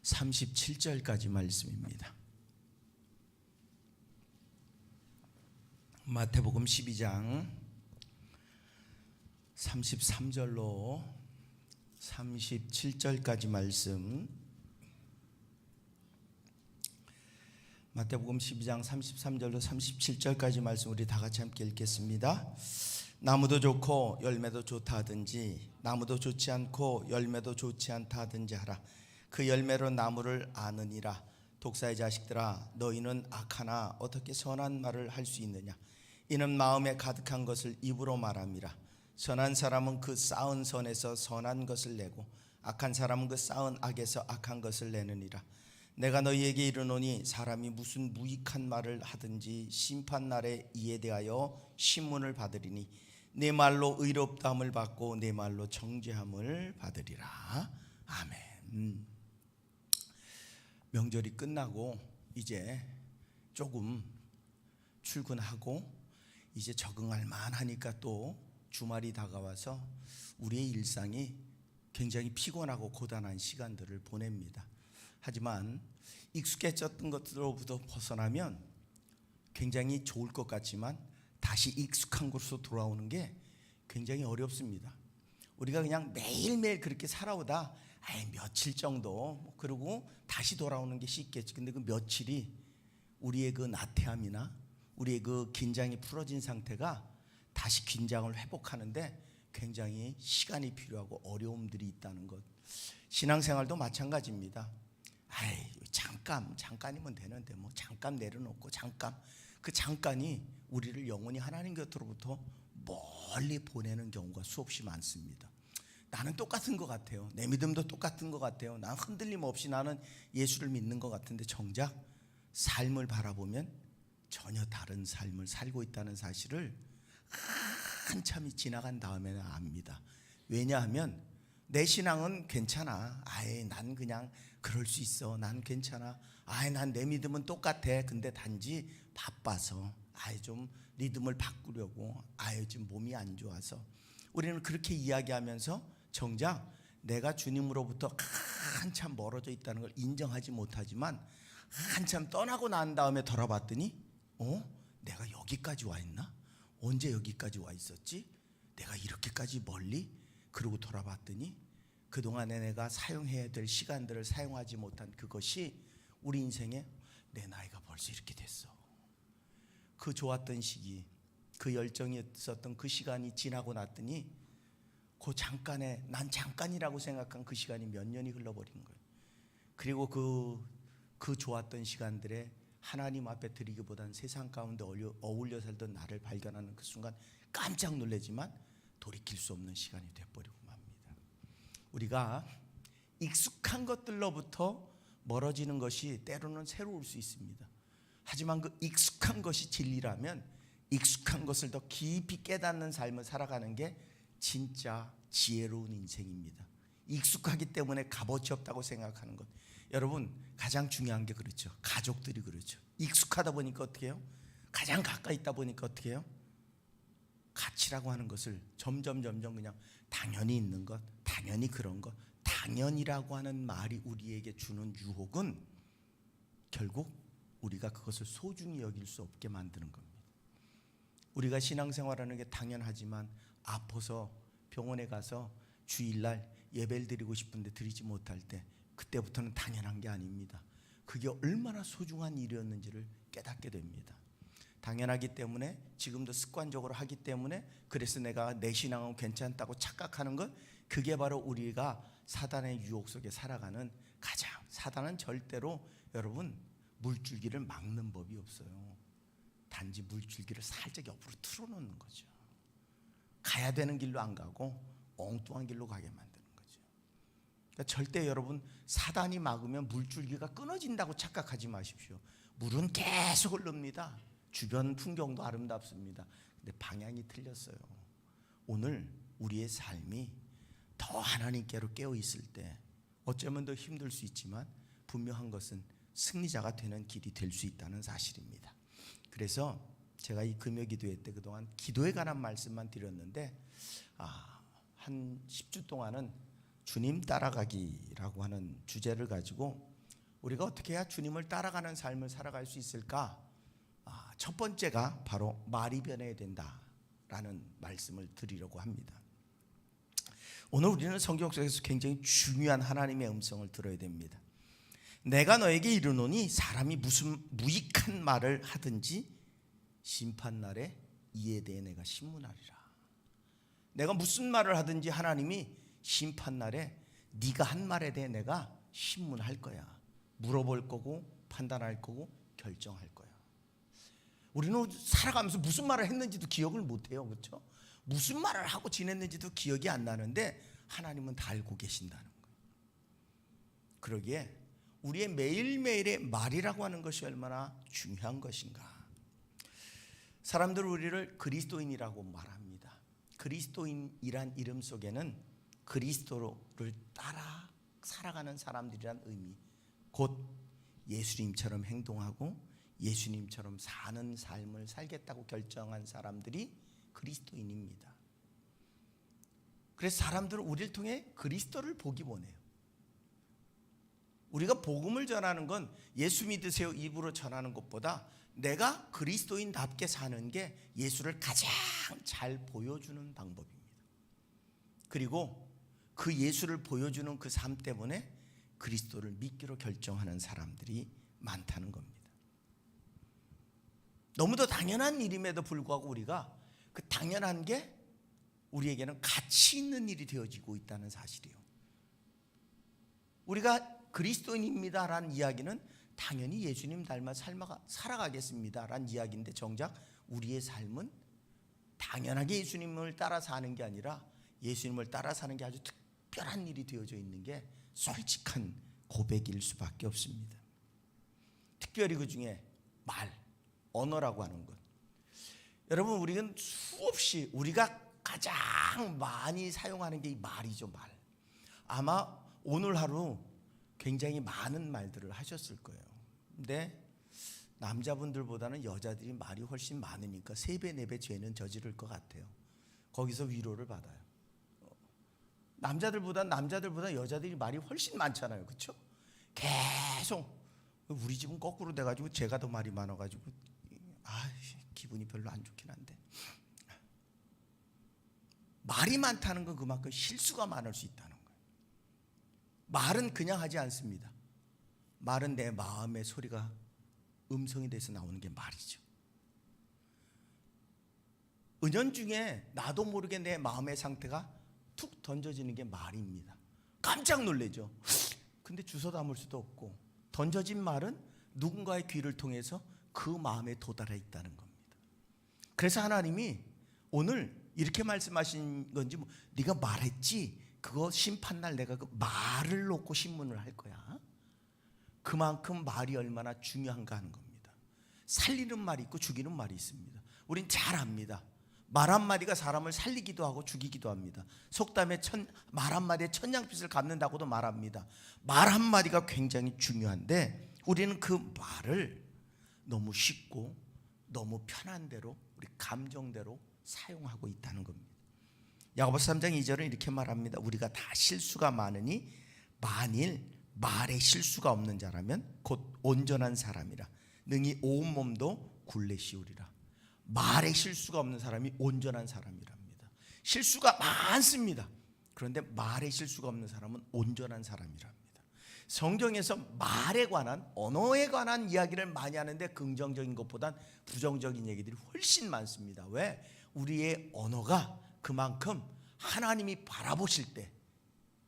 37절까지 말씀입니다. 마태복음 12장 33절로 37절까지 말씀. 마태복음 12장 33절로 37절까지 말씀 우리 다 같이 함께 읽겠습니다. 나무도 좋고 열매도 좋다 하든지 나무도 좋지 않고 열매도 좋지 않다 하든지 하라. 그 열매로 나무를 아느니라. 독사의 자식들아, 너희는 악하나 어떻게 선한 말을 할 수 있느냐? 이는 마음에 가득한 것을 입으로 말함이라. 선한 사람은 그 쌓은 선에서 선한 것을 내고 악한 사람은 그 쌓은 악에서 악한 것을 내느니라. 내가 너희에게 이르노니 사람이 무슨 무익한 말을 하든지 심판날에 이에 대하여 신문을 받으리니 내 말로 의롭다함을 받고 내 말로 정죄함을 받으리라. 아멘. 명절이 끝나고 이제 조금 출근하고 이제 적응할 만하니까 또 주말이 다가와서 우리의 일상이 굉장히 피곤하고 고단한 시간들을 보냅니다. 하지만 익숙해졌던 것으로부터 벗어나면 굉장히 좋을 것 같지만 다시 익숙한 곳으로 돌아오는 게 굉장히 어렵습니다. 우리가 그냥 매일매일 그렇게 살아오다 며칠 정도 그러고 다시 돌아오는 게 쉽겠지. 근데 그 며칠이 우리의 그 나태함이나 우리의 그 긴장이 풀어진 상태가 다시 긴장을 회복하는데 굉장히 시간이 필요하고 어려움들이 있다는 것. 신앙생활도 마찬가지입니다. 잠깐이면 되는데 뭐 잠깐 내려놓고 그 잠깐이 우리를 영원히 하나님 곁으로부터 멀리 보내는 경우가 수없이 많습니다. 나는 똑같은 것 같아요. 내 믿음도 똑같은 것 같아요. 난 흔들림 없이 나는 예수를 믿는 것 같은데 정작 삶을 바라보면 전혀 다른 삶을 살고 있다는 사실을 한참이 지나간 다음에는 압니다. 왜냐하면 내 신앙은 괜찮아. 난 그냥 그럴 수 있어. 난 괜찮아. 난 내 믿음은 똑같아. 근데 단지 바빠서 좀 리듬을 바꾸려고 지금 몸이 안 좋아서 우리는 그렇게 이야기하면서 정작 내가 주님으로부터 한참 멀어져 있다는 걸 인정하지 못하지만 한참 떠나고 난 다음에 돌아봤더니 내가 여기까지 와 있나? 언제 여기까지 와 있었지? 내가 이렇게까지 멀리? 그러고 돌아봤더니 그동안에 내가 사용해야 될 시간들을 사용하지 못한 그것이 우리 인생에 내 나이가 벌써 이렇게 됐어. 그 좋았던 시기, 그 열정이 있었던 그 시간이 지나고 났더니 그 잠깐에 난 잠깐이라고 생각한 그 시간이 몇 년이 흘러버린 거예요. 그리고 그 좋았던 시간들에 하나님 앞에 드리기보다는 세상 가운데 어울려 살던 나를 발견하는 그 순간 깜짝 놀라지만 돌이킬 수 없는 시간이 돼버리고 맙니다. 우리가 익숙한 것들로부터 멀어지는 것이 때로는 새로울 수 있습니다. 하지만 그 익숙한 것이 진리라면 익숙한 것을 더 깊이 깨닫는 삶을 살아가는 게 진짜 지혜로운 인생입니다. 익숙하기 때문에 값어치 없다고 생각하는 것. 여러분 가장 중요한 게 그렇죠. 가족들이 그렇죠. 익숙하다 보니까 어떻게 해요? 가장 가까이 있다 보니까 어떻게 해요? 가치라고 하는 것을 점점 그냥 당연히 있는 것, 당연히 그런 것, 당연이라고 하는 말이 우리에게 주는 유혹은 결국 우리가 그것을 소중히 여길 수 없게 만드는 겁니다. 우리가 신앙생활하는 게 당연하지만 아파서 병원에 가서 주일날 예배를 드리고 싶은데 드리지 못할 때 그때부터는 당연한 게 아닙니다. 그게 얼마나 소중한 일이었는지를 깨닫게 됩니다. 당연하기 때문에 지금도 습관적으로 하기 때문에 그래서 내가 내 신앙은 괜찮다고 착각하는 것, 그게 바로 우리가 사단의 유혹 속에 살아가는 사단은 절대로 여러분 물줄기를 막는 법이 없어요. 단지 물줄기를 살짝 옆으로 틀어놓는 거죠. 가야 되는 길로 안 가고 엉뚱한 길로 가게 만드는 거죠. 그러니까 절대 여러분 사단이 막으면 물줄기가 끊어진다고 착각하지 마십시오. 물은 계속 흐릅니다. 주변 풍경도 아름답습니다. 근데 방향이 틀렸어요. 오늘 우리의 삶이 더 하나님께로 깨어 있을 때 어쩌면 더 힘들 수 있지만 분명한 것은 승리자가 되는 길이 될 수 있다는 사실입니다. 그래서 제가 이 금요 기도회 때 그동안 기도에 관한 말씀만 드렸는데 한 10주 동안은 주님 따라가기라고 하는 주제를 가지고 우리가 어떻게 해야 주님을 따라가는 삶을 살아갈 수 있을까? 첫 번째가 바로 말이 변해야 된다라는 말씀을 드리려고 합니다. 오늘 우리는 성경 속에서 굉장히 중요한 하나님의 음성을 들어야 됩니다. 내가 너에게 이르노니 사람이 무슨 무익한 말을 하든지 심판날에 이에 대해 내가 신문하리라. 내가 무슨 말을 하든지 하나님이 심판날에 네가 한 말에 대해 내가 신문할 거야. 물어볼 거고 판단할 거고 결정할 거야. 우리는 살아가면서 무슨 말을 했는지도 기억을 못해요. 그렇죠? 무슨 말을 하고 지냈는지도 기억이 안 나는데 하나님은 다 알고 계신다는 거예요. 그러기에 우리의 매일매일의 말이라고 하는 것이 얼마나 중요한 것인가. 사람들은 우리를 그리스도인이라고 말합니다. 그리스도인이란 이름 속에는 그리스도를 따라 살아가는 사람들이란 의미, 곧 예수님처럼 행동하고 예수님처럼 사는 삶을 살겠다고 결정한 사람들이 그리스도인입니다. 그래서 사람들은 우리를 통해 그리스도를 보기 원해요. 우리가 복음을 전하는 건 예수 믿으세요 입으로 전하는 것보다 내가 그리스도인답게 사는 게 예수를 가장 잘 보여주는 방법입니다. 그리고 그 예수를 보여주는 그 삶 때문에 그리스도를 믿기로 결정하는 사람들이 많다는 겁니다. 너무도 당연한 일임에도 불구하고 우리가 그 당연한 게 우리에게는 가치 있는 일이 되어지고 있다는 사실이에요. 우리가 그리스도인입니다라는 이야기는 당연히 예수님 닮아 살아가겠습니다라는 이야기인데 정작 우리의 삶은 당연하게 예수님을 따라 사는 게 아니라 예수님을 따라 사는 게 아주 특별한 일이 되어져 있는 게 솔직한 고백일 수밖에 없습니다. 특별히 그 중에 말, 언어라고 하는 것. 여러분, 우리는 수없이 우리가 가장 많이 사용하는 게 이 말이죠, 말. 아마 오늘 하루 굉장히 많은 말들을 하셨을 거예요. 근데 남자분들보다는 여자들이 말이 훨씬 많으니까 3배, 4배 죄는 저지를 것 같아요. 거기서 위로를 받아요. 남자들보다 여자들이 말이 훨씬 많잖아요. 그렇죠? 계속 우리 집은 거꾸로 돼가지고 제가 더 말이 많아가지고 기분이 별로 안 좋긴 한데, 말이 많다는 건 그만큼 실수가 많을 수 있다는 거예요. 말은 그냥 하지 않습니다. 말은 내 마음의 소리가 음성이 돼서 나오는 게 말이죠. 은연중에 나도 모르게 내 마음의 상태가 툭 던져지는 게 말입니다. 깜짝 놀라죠. 근데 주워 담을 수도 없고, 던져진 말은 누군가의 귀를 통해서 그 마음에 도달해 있다는 겁니다. 그래서 하나님이 오늘 이렇게 말씀하신 건지, 네가 말했지, 그거 심판날 내가 그 말을 놓고 신문을 할 거야. 그만큼 말이 얼마나 중요한가 하는 겁니다. 살리는 말이 있고 죽이는 말이 있습니다. 우린 잘 압니다. 말 한마디가 사람을 살리기도 하고 죽이기도 합니다. 속담에 말 한마디에 천냥빚을 갚는다고도 말합니다. 말 한마디가 굉장히 중요한데 우리는 그 말을 너무 쉽고 너무 편한 대로 우리 감정대로 사용하고 있다는 겁니다. 야고보서 3장 2절은 이렇게 말합니다. 우리가 다 실수가 많으니 만일 말에 실수가 없는 자라면 곧 온전한 사람이라 능히 온 몸도 굴레시우리라. 말에 실수가 없는 사람이 온전한 사람이랍니다. 실수가 많습니다. 그런데 말에 실수가 없는 사람은 온전한 사람이랍니다. 성경에서 말에 관한, 언어에 관한 이야기를 많이 하는데 긍정적인 것보단 부정적인 얘기들이 훨씬 많습니다. 왜? 우리의 언어가 그만큼 하나님이 바라보실 때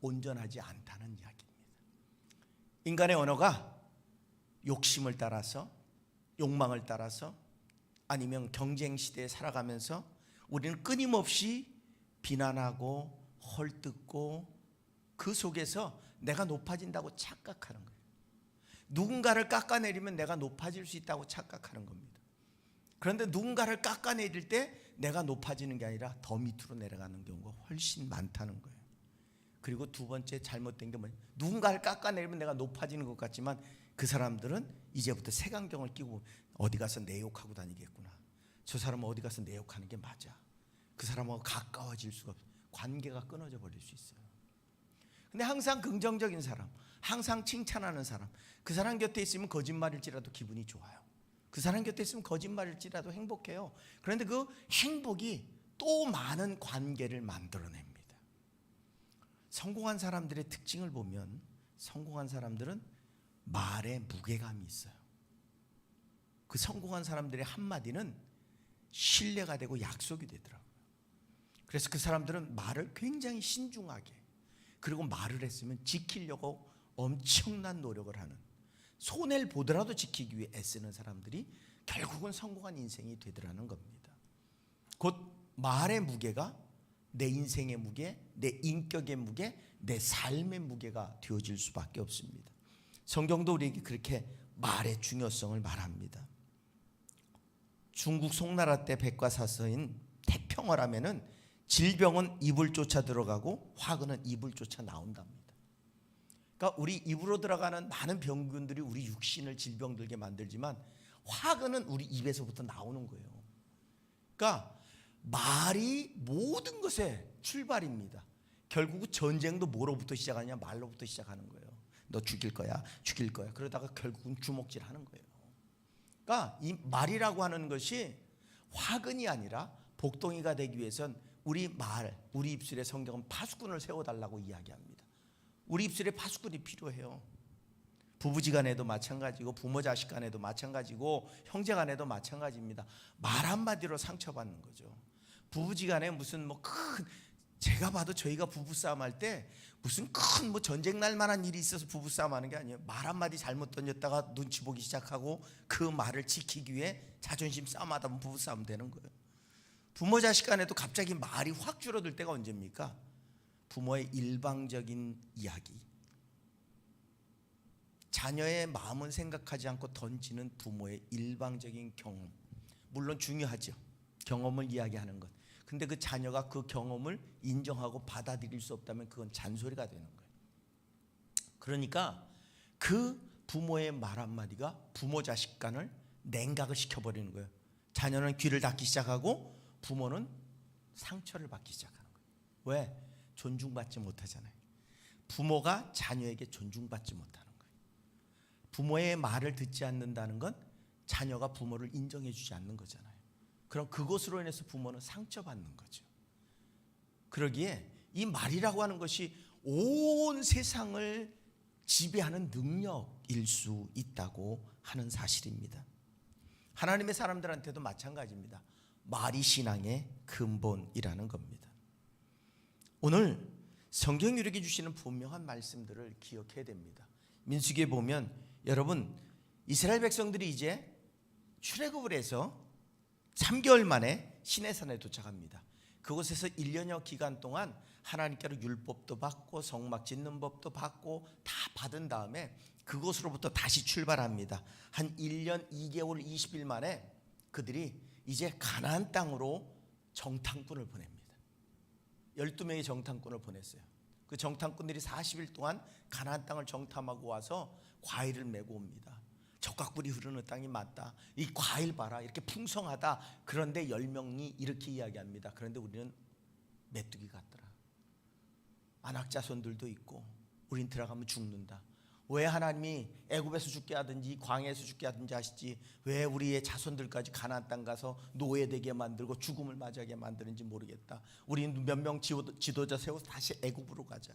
온전하지 않다는 이야기입니다. 인간의 언어가 욕심을 따라서, 욕망을 따라서, 아니면 경쟁 시대에 살아가면서 우리는 끊임없이 비난하고 헐뜯고 그 속에서 내가 높아진다고 착각하는 거예요. 누군가를 깎아내리면 내가 높아질 수 있다고 착각하는 겁니다. 그런데 누군가를 깎아내릴 때 내가 높아지는 게 아니라 더 밑으로 내려가는 경우가 훨씬 많다는 거예요. 그리고 두 번째 잘못된 게 뭐냐, 누군가를 깎아내리면 내가 높아지는 것 같지만 그 사람들은 이제부터 색안경을 끼고 어디 가서 내 욕하고 다니겠구나. 저 사람은 어디 가서 내 욕하는 게 맞아. 그 사람하고 가까워질 수가 없어요. 관계가 끊어져 버릴 수 있어요. 근데 항상 긍정적인 사람, 항상 칭찬하는 사람, 그 사람 곁에 있으면 거짓말일지라도 기분이 좋아요. 그 사람 곁에 있으면 거짓말일지라도 행복해요. 그런데 그 행복이 또 많은 관계를 만들어냅니다. 성공한 사람들의 특징을 보면 성공한 사람들은 말에 무게감이 있어요. 그 성공한 사람들의 한마디는 신뢰가 되고 약속이 되더라고요. 그래서 그 사람들은 말을 굉장히 신중하게, 그리고 말을 했으면 지키려고 엄청난 노력을 하는, 손해를 보더라도 지키기 위해 애쓰는 사람들이 결국은 성공한 인생이 되더라는 겁니다. 곧 말의 무게가 내 인생의 무게, 내 인격의 무게, 내 삶의 무게가 되어질 수밖에 없습니다. 성경도 우리에게 그렇게 말의 중요성을 말합니다. 중국 송나라 때 백과사서인 태평어라면은 질병은 입을 쫓아 들어가고 화근은 입을 쫓아 나온답니다. 그러니까 우리 입으로 들어가는 많은 병균들이 우리 육신을 질병 들게 만들지만 화근은 우리 입에서부터 나오는 거예요. 그러니까 말이 모든 것의 출발입니다. 결국 전쟁도 뭐로부터 시작하냐? 말로부터 시작하는 거예요. 너 죽일 거야, 죽일 거야. 그러다가 결국은 주먹질하는 거예요. 그러니까 이 말이라고 하는 것이 화근이 아니라 복덩이가 되기 위해선 우리 말, 우리 입술에 성경은 파수꾼을 세워달라고 이야기합니다. 우리 입술에 파수꾼이 필요해요. 부부지간에도 마찬가지고 부모 자식 간에도 마찬가지고 형제 간에도 마찬가지입니다. 말 한마디로 상처받는 거죠. 부부지간에 무슨 뭐 큰, 제가 봐도 저희가 부부싸움 할 때 무슨 큰 뭐 전쟁 날 만한 일이 있어서 부부싸움 하는 게 아니에요. 말 한마디 잘못 던졌다가 눈치 보기 시작하고 그 말을 지키기 위해 자존심 싸움하다 보면 부부싸움 되는 거예요. 부모 자식 간에도 갑자기 말이 확 줄어들 때가 언제입니까? 부모의 일방적인 이야기, 자녀의 마음은 생각하지 않고 던지는 부모의 일방적인 경험, 물론 중요하죠. 경험을 이야기하는 것. 근데 그 자녀가 그 경험을 인정하고 받아들일 수 없다면 그건 잔소리가 되는 거예요. 그러니까 그 부모의 말 한마디가 부모 자식 간을 냉각을 시켜버리는 거예요. 자녀는 귀를 닫기 시작하고 부모는 상처를 받기 시작하는 거예요. 왜? 존중받지 못하잖아요. 부모가 자녀에게 존중받지 못하는 거예요. 부모의 말을 듣지 않는다는 건 자녀가 부모를 인정해 주지 않는 거잖아요. 그럼 그것으로 인해서 부모는 상처받는 거죠. 그러기에 이 말이라고 하는 것이 온 세상을 지배하는 능력일 수 있다고 하는 사실입니다. 하나님의 사람들한테도 마찬가지입니다. 말이 신앙의 근본이라는 겁니다. 오늘 성경이 우리에게 주시는 분명한 말씀들을 기억해야 됩니다. 민수기에 보면 여러분 이스라엘 백성들이 이제 출애굽을 해서 3개월 만에 시내산에 도착합니다. 그곳에서 1년여 기간 동안 하나님께로 율법도 받고 성막 짓는 법도 받고 다 받은 다음에 그곳으로부터 다시 출발합니다. 한 1년 2개월 20일 만에 그들이 이제 가나안 땅으로 정탐꾼을 보냅니다. 12명의 정탐꾼을 보냈어요. 그 정탐꾼들이 40일 동안 가나안 땅을 정탐하고 와서 과일을 메고 옵니다. 적각불이 흐르는 땅이 맞다. 이 과일 봐라. 이렇게 풍성하다. 그런데 10명이 이렇게 이야기합니다. 그런데 우리는 메뚜기 같더라. 안악자손들도 있고 우린 들어가면 죽는다. 왜 하나님이 애굽에서 죽게 하든지 광야에서 죽게 하든지 하시지 왜 우리의 자손들까지 가나안 땅 가서 노예되게 만들고 죽음을 맞이하게 만드는지 모르겠다. 우리는 몇 명 지도자 세워서 다시 애굽으로 가자.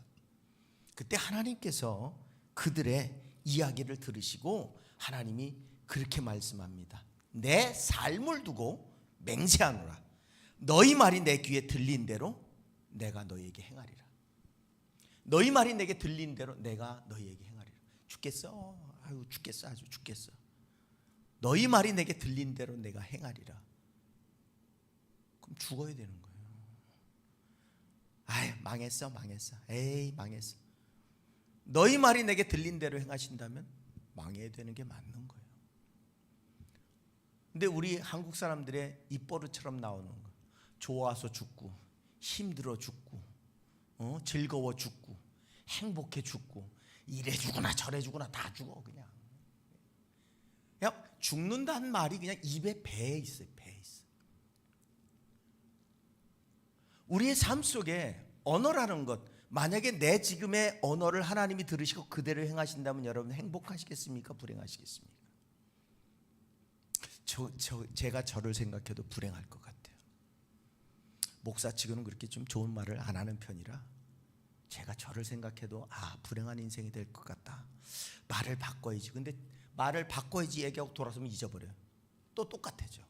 그때 하나님께서 그들의 이야기를 들으시고 하나님이 그렇게 말씀합니다. 내 삶을 두고 맹세하노라. 너희 말이 내 귀에 들린 대로 내가 너희에게 행하리라. 너희 말이 내게 들린 대로 내가 너희에게 행하리라. 죽겠어? 아유 죽겠어. 아주 죽겠어. 너희 말이 내게 들린 대로 내가 행하리라. 그럼 죽어야 되는 거예요. 아유 망했어. 에이 망했어. 너희 말이 내게 들린 대로 행하신다면 망해야 되는 게 맞는 거예요. 근데 우리 한국 사람들의 입버릇처럼 나오는 거, 좋아서 죽고 힘들어 죽고 즐거워 죽고 행복해 죽고 이래 죽으나 저래 죽으나 다 죽어. 그냥 죽는다는 말이 그냥 입에 배에 있어요. 배에 있어. 우리의 삶 속에 언어라는 것, 만약에 내 지금의 언어를 하나님이 들으시고 그대로 행하신다면 여러분 행복하시겠습니까? 불행하시겠습니까? 제가 저를 생각해도 불행할 것 같아요. 목사 치고는 그렇게 좀 좋은 말을 안 하는 편이라 제가 저를 생각해도 불행한 인생이 될 것 같다. 말을 바꿔야지. 근데 말을 바꿔야지 얘기하고 돌아서면 잊어버려요. 또 똑같아져.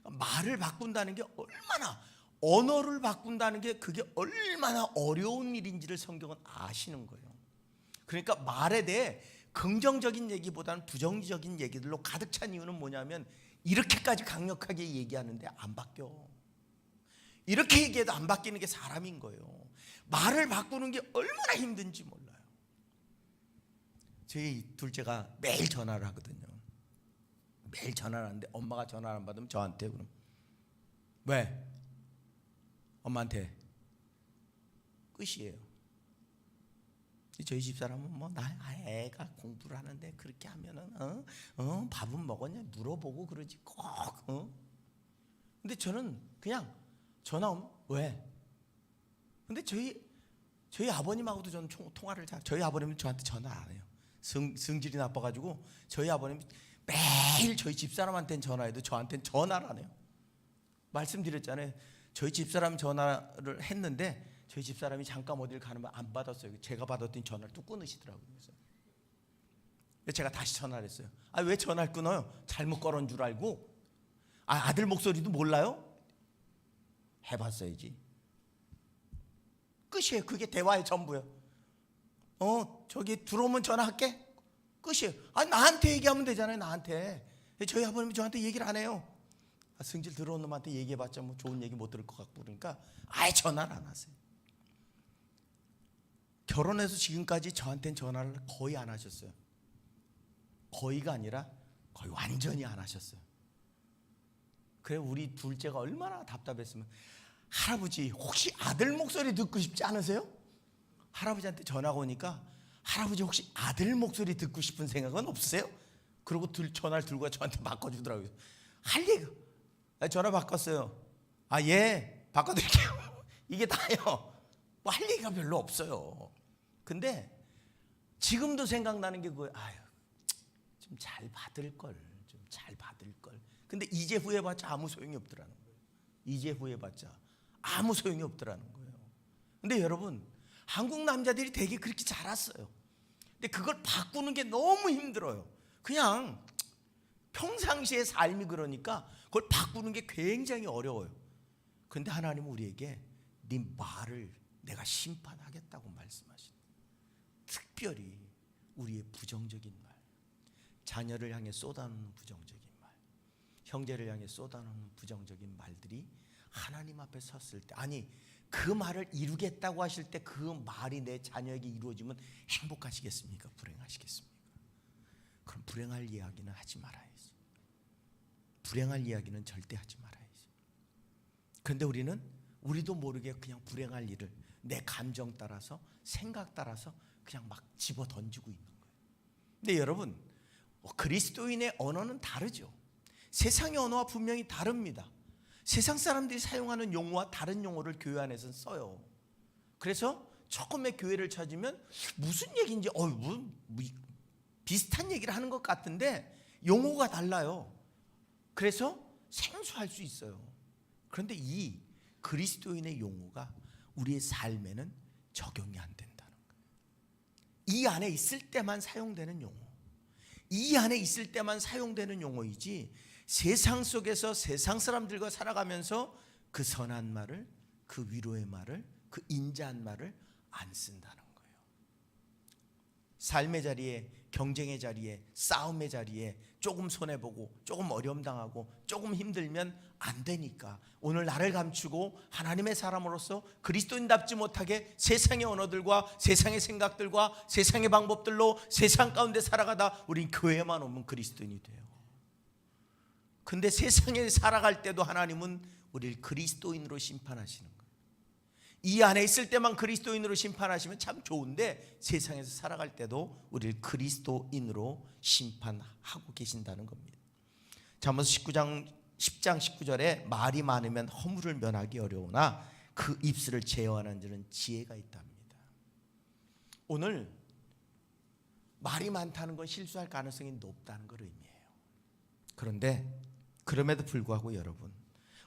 말을 바꾼다는 게 얼마나, 언어를 바꾼다는 게 그게 얼마나 어려운 일인지를 성경은 아시는 거예요. 그러니까 말에 대해 긍정적인 얘기보다는 부정적인 얘기들로 가득 찬 이유는 뭐냐면 이렇게까지 강력하게 얘기하는데 안 바뀌어. 이렇게 얘기해도 안 바뀌는 게 사람인 거예요. 말을 바꾸는 게 얼마나 힘든지 몰라요. 저희 둘째가 매일 전화를 하거든요. 매일 전화를 하는데 엄마가 전화를 안 받으면 저한테 그럼 왜? 엄마한테 끝이에요. 저희 집사람은 뭐 애가 공부를 하는데 그렇게 하면은 밥은 먹었냐 물어보고 그러지 꼭. 근데 저는 그냥 전화 오면 왜? 근데 저희 아버님하고도 저는 통화를 저희 아버님은 저한테 전화 안 해요. 성질이 나빠가지고 저희 아버님 매일 저희 집사람한테는 전화해도 저한테는 전화를 안 해요. 말씀드렸잖아요. 저희 집사람 전화를 했는데 저희 집사람이 잠깐 어딜 가는 거 안 받았어요. 제가 받았더니 전화를 또 끊으시더라고요. 그래서 제가 다시 전화를 했어요. 왜 전화를 끊어요? 잘못 걸은 줄 알고? 아들 목소리도 몰라요? 해봤어야지. 끝이에요. 그게 대화의 전부예요. 저기 들어오면 전화할게. 끝이에요. 나한테 얘기하면 되잖아요. 나한테. 저희 아버님이 저한테 얘기를 안 해요. 성질 들어온 놈한테 얘기해봤자 뭐 좋은 얘기 못 들을 것 같고 그러니까 아예 전화를 안 하세요. 결혼해서 지금까지 저한테는 전화를 거의 안 하셨어요. 거의가 아니라 거의 완전히 안 하셨어요. 그래 우리 둘째가 얼마나 답답했으면 할아버지 혹시 아들 목소리 듣고 싶지 않으세요? 할아버지한테 전화가 오니까 할아버지 혹시 아들 목소리 듣고 싶은 생각은 없으세요? 그러고 전화를 들고 저한테 바꿔주더라고요. 할 얘기가 전화 바꿨어요. 예 바꿔드릴게요. 이게 다예요. 뭐 할 얘기가 별로 없어요. 근데 지금도 생각나는 게 그거예요. 좀 잘 받을 걸. 좀 잘 받을 걸. 근데 이제 후회봤자 아무 소용이 없더라는 거예요. 이제 후회봤자 아무 소용이 없더라는 거예요. 근데 여러분 한국 남자들이 되게 그렇게 자랐어요. 근데 그걸 바꾸는 게 너무 힘들어요. 그냥 평상시의 삶이 그러니까 그걸 바꾸는 게 굉장히 어려워요. 그런데 하나님은 우리에게 네 말을 내가 심판하겠다고 말씀하시는 거예요. 특별히 우리의 부정적인 말, 자녀를 향해 쏟아놓는 부정적인 말, 형제를 향해 쏟아놓는 부정적인 말들이 하나님 앞에 섰을 때 그 말을 이루겠다고 하실 때 그 말이 내 자녀에게 이루어지면 행복하시겠습니까? 불행하시겠습니까? 그럼 불행할 이야기는 하지 말아야지. 불행할 이야기는 절대 하지 말아야지. 그런데 우리도 모르게 그냥 불행할 일을 내 감정 따라서 생각 따라서 그냥 막 집어 던지고 있는 거예요. 근데 여러분 그리스도인의 언어는 다르죠. 세상의 언어와 분명히 다릅니다. 세상 사람들이 사용하는 용어와 다른 용어를 교회 안에서는 써요. 그래서 처음에 교회를 찾으면 무슨 얘기인지 비슷한 얘기를 하는 것 같은데 용어가 달라요. 그래서 생소할 수 있어요. 그런데 이 그리스도인의 용어가 우리의 삶에는 적용이 안 된다는 거예요. 이 안에 있을 때만 사용되는 용어, 이 안에 있을 때만 사용되는 용어이지 세상 속에서 세상 사람들과 살아가면서 그 선한 말을, 그 위로의 말을, 그 인자한 말을 안 쓴다는 거예요. 삶의 자리에, 경쟁의 자리에, 싸움의 자리에 조금 손해보고 조금 어려움 당하고 조금 힘들면 안 되니까 오늘 나를 감추고 하나님의 사람으로서 그리스도인답지 못하게 세상의 언어들과 세상의 생각들과 세상의 방법들로 세상 가운데 살아가다 우린 교회만 오면 그리스도인이 돼요. 근데 세상에 살아갈 때도 하나님은 우리를 그리스도인으로 심판하시는 거예요. 이 안에 있을 때만 그리스도인으로 심판하시면 참 좋은데 세상에서 살아갈 때도 우리를 그리스도인으로 심판하고 계신다는 겁니다. 잠언서 10장 19절에 말이 많으면 허물을 면하기 어려우나 그 입술을 제어하는 자는 지혜가 있답니다. 오늘 말이 많다는 건 실수할 가능성이 높다는 걸 의미해요. 그런데 그럼에도 불구하고 여러분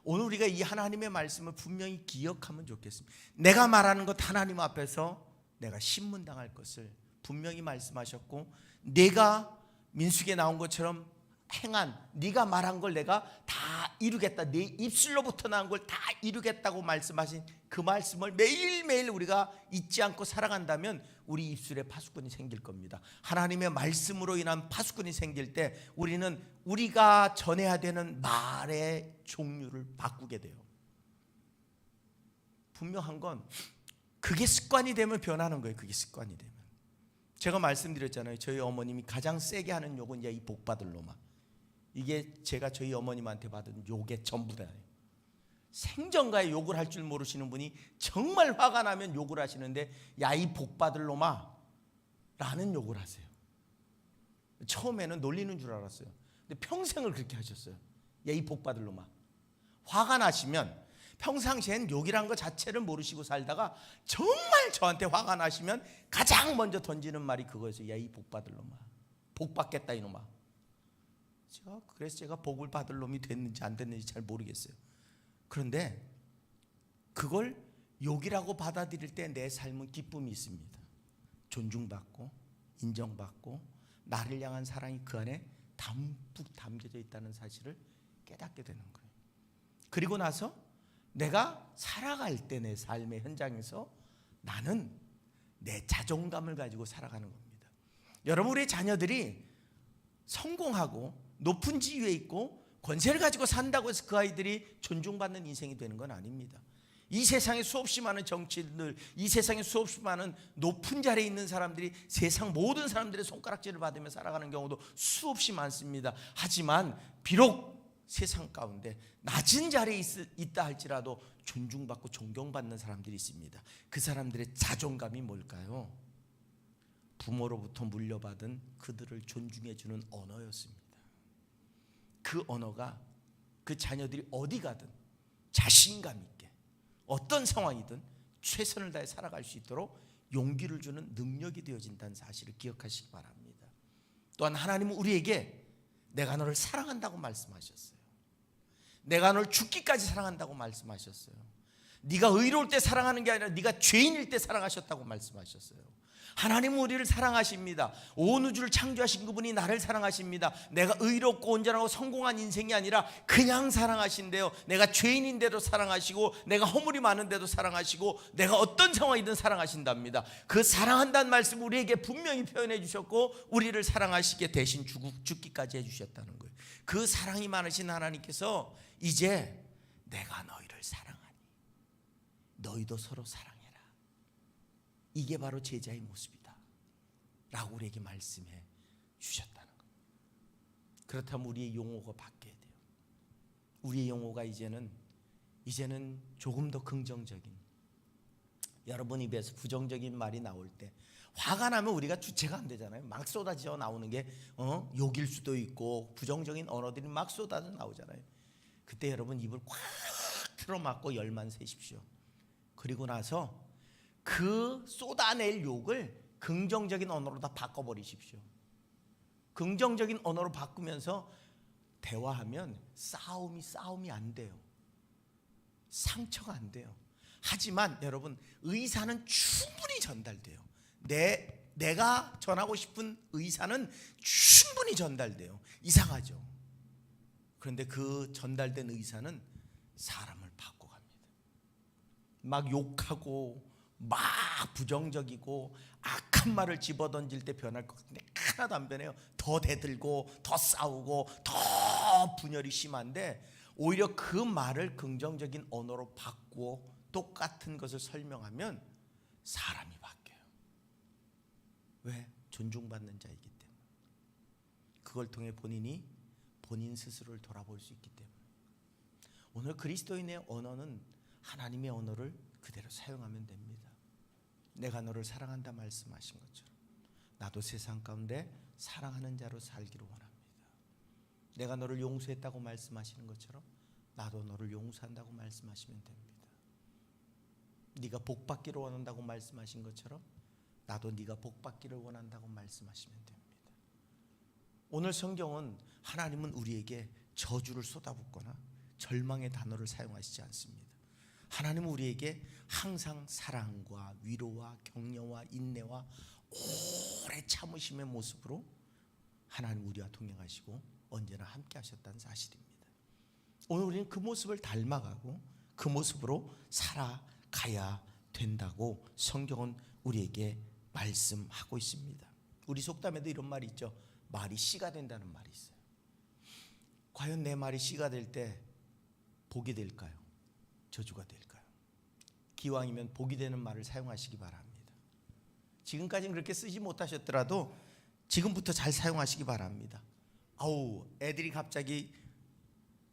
오늘 우리가 이 하나님의 말씀을 분명히 기억하면 좋겠습니다. 내가 말하는 것 하나님 앞에서 내가 신문당할 것을 분명히 말씀하셨고 내가 민수기에 나온 것처럼 행한 네가 말한 걸 내가 다 이루겠다. 내 입술로부터 나온 걸 다 이루겠다고 말씀하신 그 말씀을 매일매일 우리가 잊지 않고 살아간다면 우리 입술에 파수꾼이 생길 겁니다. 하나님의 말씀으로 인한 파수꾼이 생길 때 우리는 우리가 전해야 되는 말의 종류를 바꾸게 돼요. 분명한 건 그게 습관이 되면 변하는 거예요. 그게 습관이 되면. 제가 말씀드렸잖아요. 저희 어머님이 가장 세게 하는 욕은 야 이 복받을 놈아. 이게 제가 저희 어머님한테 받은 욕의 전부다예요. 생전가에 욕을 할 줄 모르시는 분이 정말 화가 나면 욕을 하시는데 야 이 복받을 놈아 라는 욕을 하세요. 처음에는 놀리는 줄 알았어요. 근데 평생을 그렇게 하셨어요. 야 이 복받을 놈아. 화가 나시면 평상시엔 욕이란 것 자체를 모르시고 살다가 정말 저한테 화가 나시면 가장 먼저 던지는 말이 그거였어요. 야 이 복받을 놈아. 복 받겠다 이놈아. 그래서 제가 복을 받을 놈이 됐는지 안 됐는지 잘 모르겠어요. 그런데 그걸 욕이라고 받아들일 때 내 삶은 기쁨이 있습니다. 존중받고 인정받고 나를 향한 사랑이 그 안에 담뿍 담겨져 있다는 사실을 깨닫게 되는 거예요. 그리고 나서 내가 살아갈 때 내 삶의 현장에서 나는 내 자존감을 가지고 살아가는 겁니다. 여러분 우리 자녀들이 성공하고 높은 지위에 있고 권세를 가지고 산다고 해서 그 아이들이 존중받는 인생이 되는 건 아닙니다. 이 세상에 수없이 많은 정치인들, 이 세상에 수없이 많은 높은 자리에 있는 사람들이 세상 모든 사람들의 손가락질을 받으며 살아가는 경우도 수없이 많습니다. 하지만 비록 세상 가운데 낮은 자리에 있다 할지라도 존중받고 존경받는 사람들이 있습니다. 그 사람들의 자존감이 뭘까요? 부모로부터 물려받은 그들을 존중해주는 언어였습니다. 그 언어가 그 자녀들이 어디 가든 자신감 있게 어떤 상황이든 최선을 다해 살아갈 수 있도록 용기를 주는 능력이 되어진다는 사실을 기억하시기 바랍니다. 또한 하나님은 우리에게 내가 너를 사랑한다고 말씀하셨어요. 내가 너를 죽기까지 사랑한다고 말씀하셨어요. 네가 의로울 때 사랑하는 게 아니라 네가 죄인일 때 사랑하셨다고 말씀하셨어요. 하나님은 우리를 사랑하십니다. 온 우주를 창조하신 그분이 나를 사랑하십니다. 내가 의롭고 온전하고 성공한 인생이 아니라 그냥 사랑하신대요. 내가 죄인인데도 사랑하시고 내가 허물이 많은데도 사랑하시고 내가 어떤 상황이든 사랑하신답니다. 그 사랑한다는 말씀 우리에게 분명히 표현해 주셨고 우리를 사랑하시게 대신 죽기까지 해주셨다는 거예요. 그 사랑이 많으신 하나님께서 이제 내가 너희를 사랑하니 너희도 서로 사랑해라. 이게 바로 제자의 모습이다 라고 우리에게 말씀해 주셨다는 겁니다. 그렇다면 우리의 용어가 바뀌어야 돼요. 우리의 용어가 이제는 조금 더 긍정적인, 여러분 입에서 부정적인 말이 나올 때 화가 나면 우리가 주체가 안 되잖아요. 막 쏟아져 나오는 게 욕일 수도 있고 부정적인 언어들이 막 쏟아져 나오잖아요. 그때 여러분 입을 꽉 틀어막고 열만 세십시오. 그리고 나서 그 쏟아낼 욕을 긍정적인 언어로 다 바꿔버리십시오. 긍정적인 언어로 바꾸면서 대화하면 싸움이 안 돼요. 상처가 안 돼요. 하지만 여러분 의사는 충분히 전달돼요. 내가 전하고 싶은 의사는 충분히 전달돼요. 이상하죠. 그런데 그 전달된 의사는 사람을 바꿔갑니다. 막 욕하고 막 부정적이고 악한 말을 집어던질 때 변할 것 같은데 하나도 안 변해요. 더 대들고 더 싸우고 더 분열이 심한데 오히려 그 말을 긍정적인 언어로 바꾸어 똑같은 것을 설명하면 사람이 바뀌어요. 왜? 존중받는 자이기 때문에. 그걸 통해 본인이 본인 스스로를 돌아볼 수 있기 때문에. 오늘 그리스도인의 언어는 하나님의 언어를 그대로 사용하면 됩니다. 내가 너를 사랑한다 말씀하신 것처럼 나도 세상 가운데 사랑하는 자로 살기를 원합니다. 내가 너를 용서했다고 말씀하시는 것처럼 나도 너를 용서한다고 말씀하시면 됩니다. 네가 복 받기를 원한다고 말씀하신 것처럼 나도 네가 복 받기를 원한다고 말씀하시면 됩니다. 오늘 성경은 하나님은 우리에게 저주를 쏟아붓거나 절망의 단어를 사용하시지 않습니다. 하나님은 우리에게 항상 사랑과 위로와 격려와 인내와 오래 참으심의 모습으로 하나님 우리와 동행하시고 언제나 함께 하셨다는 사실입니다. 오늘 우리는 그 모습을 닮아가고 그 모습으로 살아가야 된다고 성경은 우리에게 말씀하고 있습니다. 우리 속담에도 이런 말이 있죠. 말이 씨가 된다는 말이 있어요. 과연 내 말이 씨가 될 때 복이 될까요? 저주가 될까요? 기왕이면 복이 되는 말을 사용하시기 바랍니다. 지금까지는 그렇게 쓰지 못하셨더라도 지금부터 잘 사용하시기 바랍니다. 아우, 애들이 갑자기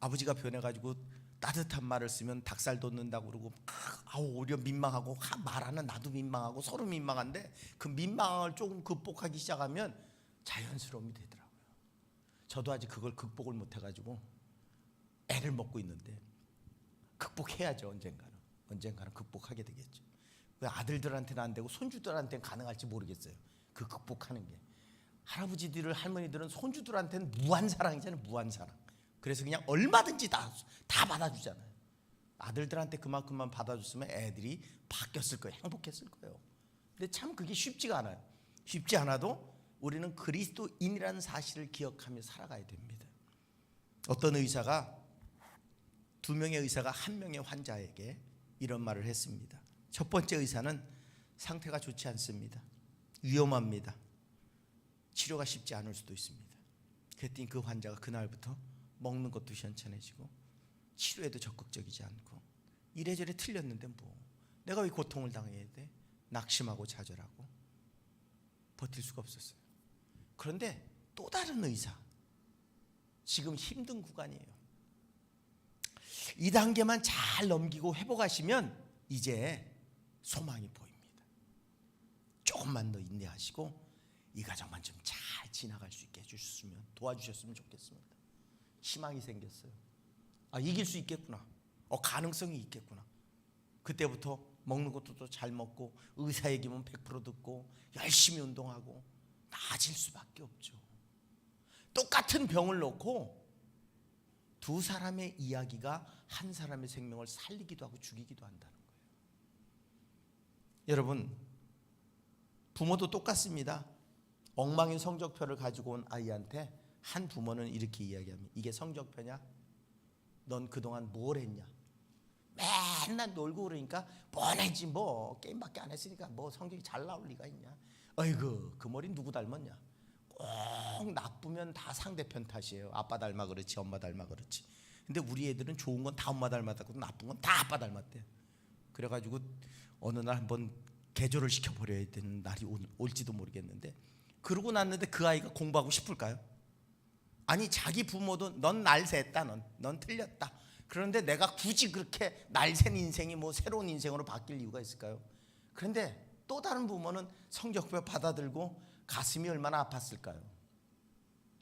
아버지가 변해가지고 따뜻한 말을 쓰면 닭살 돋는다고 그러고 아우 오히려 민망하고 말하는 나도 민망하고 서로 민망한데 그 민망함을 조금 극복하기 시작하면 자연스러움이 되더라고요. 저도 아직 그걸 극복을 못해가지고 애를 먹고 있는데 극복해야죠. 언젠가는 극복하게 되겠죠. 왜 아들들한테는 안 되고 손주들한테는 가능할지 모르겠어요. 그 극복하는 게. 할아버지들 할머니들은 손주들한테는 무한사랑이잖아요. 무한사랑. 그래서 그냥 얼마든지 다 받아주잖아요. 아들들한테 그만큼만 받아줬으면 애들이 바뀌었을 거예요. 행복했을 거예요. 근데 참 그게 쉽지가 않아요. 쉽지 않아도 우리는 그리스도인이라는 사실을 기억하며 살아가야 됩니다. 어떤 의사가, 2명의 의사가 1명의 환자에게 이런 말을 했습니다. 첫 번째 의사는 상태가 좋지 않습니다. 위험합니다. 치료가 쉽지 않을 수도 있습니다. 그랬더니 그 환자가 그날부터 먹는 것도 현찮아지고 치료에도 적극적이지 않고 이래저래 틀렸는데 뭐 내가 왜 고통을 당해야 돼? 낙심하고 좌절하고 버틸 수가 없었어요. 그런데 또 다른 의사, 지금 힘든 구간이에요. 이 단계만 잘 넘기고 회복하시면 이제 소망이 보입니다. 조금만 더 인내하시고 이 과정만 좀 잘 지나갈 수 있게 해주셨으면, 도와주셨으면 좋겠습니다. 희망이 생겼어요. 아, 이길 수 있겠구나. 가능성이 있겠구나. 그때부터 먹는 것도 또 잘 먹고 의사 얘기면 100% 듣고 열심히 운동하고 나아질 수밖에 없죠. 똑같은 병을 놓고 두 사람의 이야기가 한 사람의 생명을 살리기도 하고 죽이기도 한다는 거예요. 여러분, 부모도 똑같습니다. 엉망인 성적표를 가지고 온 아이한테 한 부모는 이렇게 이야기합니다. 이게 성적표냐? 넌 그동안 뭘 했냐? 맨날 놀고 그러니까 뭘 했지 뭐 게임밖에 안 했으니까 뭐 성적이 잘 나올 리가 있냐? 어이구, 그 머리 누구 닮았냐? 꼭 나쁘면 다 상대편 탓이에요. 아빠 닮아 그렇지, 엄마 닮아 그렇지. 근데 우리 애들은 좋은 건 다 엄마 닮았다고 나쁜 건 다 아빠 닮았대. 그래가지고 어느 날 한번 개조를 시켜버려야 되는 날이 올지도 모르겠는데, 그러고 났는데 그 아이가 공부하고 싶을까요? 아니, 자기 부모도 넌 날샜다, 넌 틀렸다. 그런데 내가 굳이 그렇게 날샌 인생이 뭐 새로운 인생으로 바뀔 이유가 있을까요? 그런데 또 다른 부모는 성적표 받아들고 가슴이 얼마나 아팠을까요?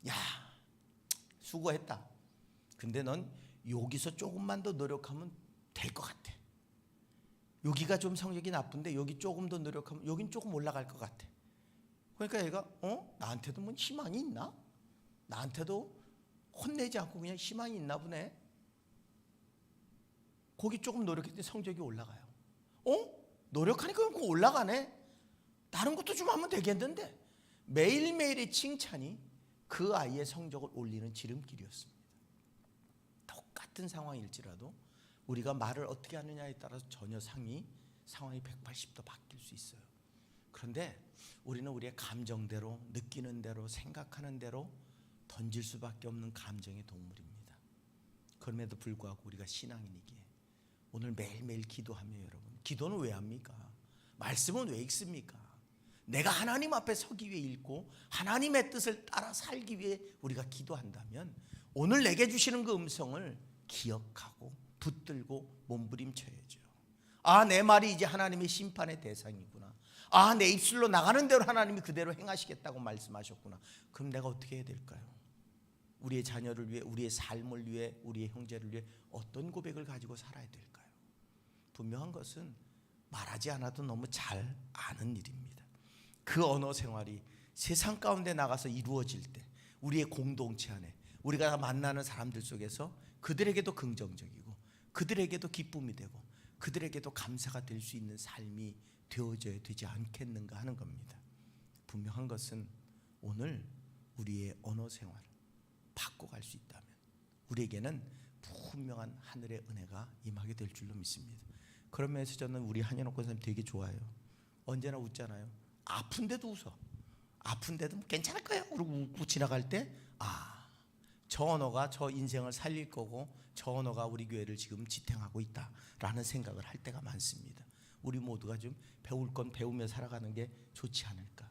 야, 수고했다. 근데 넌 여기서 조금만 더 노력하면 될 것 같아. 여기가 좀 성적이 나쁜데 여기 조금 더 노력하면 여긴 조금 올라갈 것 같아. 그러니까 얘가 나한테도 뭐 희망이 있나? 나한테도 혼내지 않고 그냥 희망이 있나 보네. 거기 조금 노력했더니 성적이 올라가요. 노력하니까 그거 올라가네. 다른 것도 좀 하면 되겠는데. 매일매일의 칭찬이 그 아이의 성적을 올리는 지름길이었습니다. 똑같은 상황일지라도 우리가 말을 어떻게 하느냐에 따라서 전혀 상황이 180도 바뀔 수 있어요. 그런데 우리는 우리의 감정대로, 느끼는 대로, 생각하는 대로 던질 수밖에 없는 감정의 동물입니다. 그럼에도 불구하고 우리가 신앙인이기에 오늘 매일매일 기도하며, 여러분, 기도는 왜 합니까? 말씀은 왜 읽습니까? 내가 하나님 앞에 서기 위해 읽고 하나님의 뜻을 따라 살기 위해 우리가 기도한다면 오늘 내게 주시는 그 음성을 기억하고 붙들고 몸부림쳐야죠. 아, 내 말이 이제 하나님의 심판의 대상이구나. 아, 내 입술로 나가는 대로 하나님이 그대로 행하시겠다고 말씀하셨구나. 그럼 내가 어떻게 해야 될까요? 우리의 자녀를 위해, 우리의 삶을 위해, 우리의 형제를 위해 어떤 고백을 가지고 살아야 될까요? 분명한 것은 말하지 않아도 너무 잘 아는 일입니다. 그 언어 생활이 세상 가운데 나가서 이루어질 때 우리의 공동체 안에 우리가 만나는 사람들 속에서 그들에게도 긍정적이고 그들에게도 기쁨이 되고 그들에게도 감사가 될 수 있는 삶이 되어져야 되지 않겠는가 하는 겁니다. 분명한 것은 오늘 우리의 언어 생활을 바꿔갈 수 있다면 우리에게는 분명한 하늘의 은혜가 임하게 될 줄로 믿습니다. 그런 면에서 저는 우리 한현옥 권사님 되게 좋아요. 언제나 웃잖아요. 아픈데도 웃어. 아픈데도 괜찮을 거예요. 그러고 웃고 지나갈 때 저 언어가 저 인생을 살릴 거고 저 언어가 우리 교회를 지금 지탱하고 있다라는 생각을 할 때가 많습니다. 우리 모두가 좀 배울 건 배우며 살아가는 게 좋지 않을까.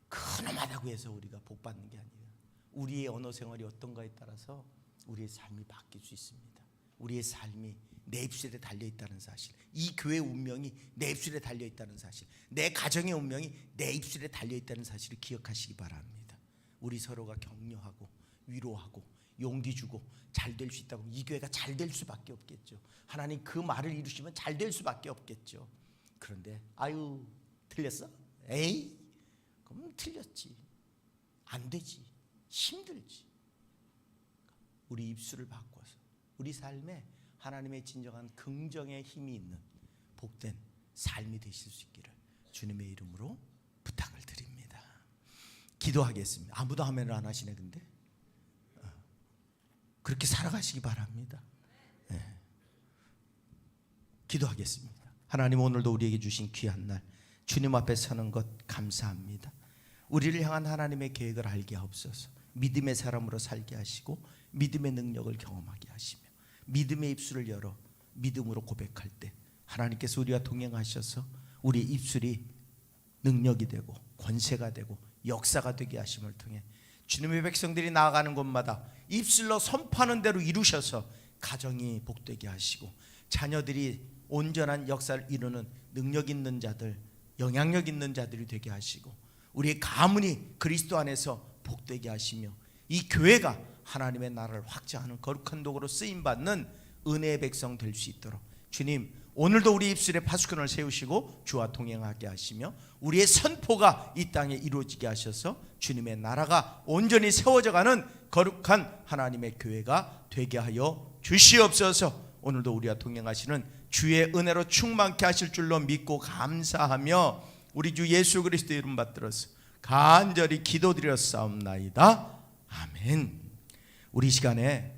근엄하다고 해서 우리가 복 받는 게 아니에요. 우리의 언어 생활이 어떤가에 따라서 우리의 삶이 바뀔 수 있습니다. 우리의 삶이 내 입술에 달려있다는 사실, 이 교회의 운명이 내 입술에 달려있다는 사실, 내 가정의 운명이 내 입술에 달려있다는 사실을 기억하시기 바랍니다. 우리 서로가 격려하고 위로하고 용기 주고 잘 될 수 있다고, 이 교회가 잘 될 수밖에 없겠죠. 하나님 그 말을 이루시면 잘 될 수밖에 없겠죠. 그런데 아유 틀렸어? 에이 그럼 틀렸지, 안 되지, 힘들지. 우리 입술을 바꿔서 우리 삶에 하나님의 진정한 긍정의 힘이 있는 복된 삶이 되실 수 있기를 주님의 이름으로 부탁을 드립니다. 기도하겠습니다. 아무도 아멘을 안 하시네. 근데 그렇게 살아가시기 바랍니다. 네. 기도하겠습니다. 하나님, 오늘도 우리에게 주신 귀한 날 주님 앞에 서는 것 감사합니다. 우리를 향한 하나님의 계획을 알게 하옵소서. 믿음의 사람으로 살게 하시고 믿음의 능력을 경험하게 하시며 믿음의 입술을 열어 믿음으로 고백할 때 하나님께서 우리와 동행하셔서 우리의 입술이 능력이 되고 권세가 되고 역사가 되게 하심을 통해 주님의 백성들이 나아가는 곳마다 입술로 선포하는 대로 이루셔서 가정이 복되게 하시고 자녀들이 온전한 역사를 이루는 능력 있는 자들, 영향력 있는 자들이 되게 하시고 우리의 가문이 그리스도 안에서 복되게 하시며 이 교회가 하나님의 나라를 확장하는 거룩한 도구로 쓰임받는 은혜의 백성 될 수 있도록 주님, 오늘도 우리 입술에 파수꾼을 세우시고 주와 동행하게 하시며 우리의 선포가 이 땅에 이루어지게 하셔서 주님의 나라가 온전히 세워져가는 거룩한 하나님의 교회가 되게 하여 주시옵소서. 오늘도 우리와 동행하시는 주의 은혜로 충만케 하실 줄로 믿고 감사하며 우리 주 예수 그리스도의 이름 받들어서 간절히 기도드렸사옵나이다. 아멘. 우리 시간에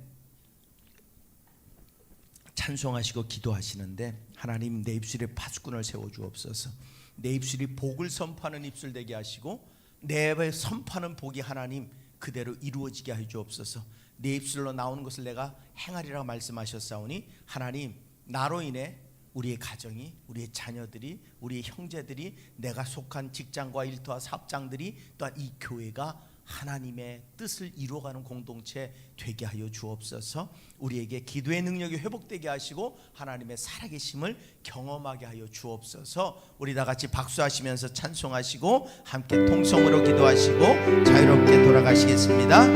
찬송하시고 기도하시는데 하나님, 내 입술에 파수꾼을 세워주옵소서. 내 입술이 복을 선포하는 입술 되게 하시고 내 선포하는 복이 하나님 그대로 이루어지게 해 주옵소서. 내 입술로 나오는 것을 내가 행하리라고 말씀하셨사오니 하나님, 나로 인해 우리의 가정이, 우리의 자녀들이, 우리의 형제들이, 내가 속한 직장과 일터와 사업장들이, 또한 이 교회가 하나님의 뜻을 이루어가는 공동체 되게 하여 주옵소서. 우리에게 기도의 능력이 회복되게 하시고 하나님의 살아계심을 경험하게 하여 주옵소서. 우리 다 같이 박수하시면서 찬송하시고 함께 통성으로 기도하시고 자유롭게 돌아가시겠습니다.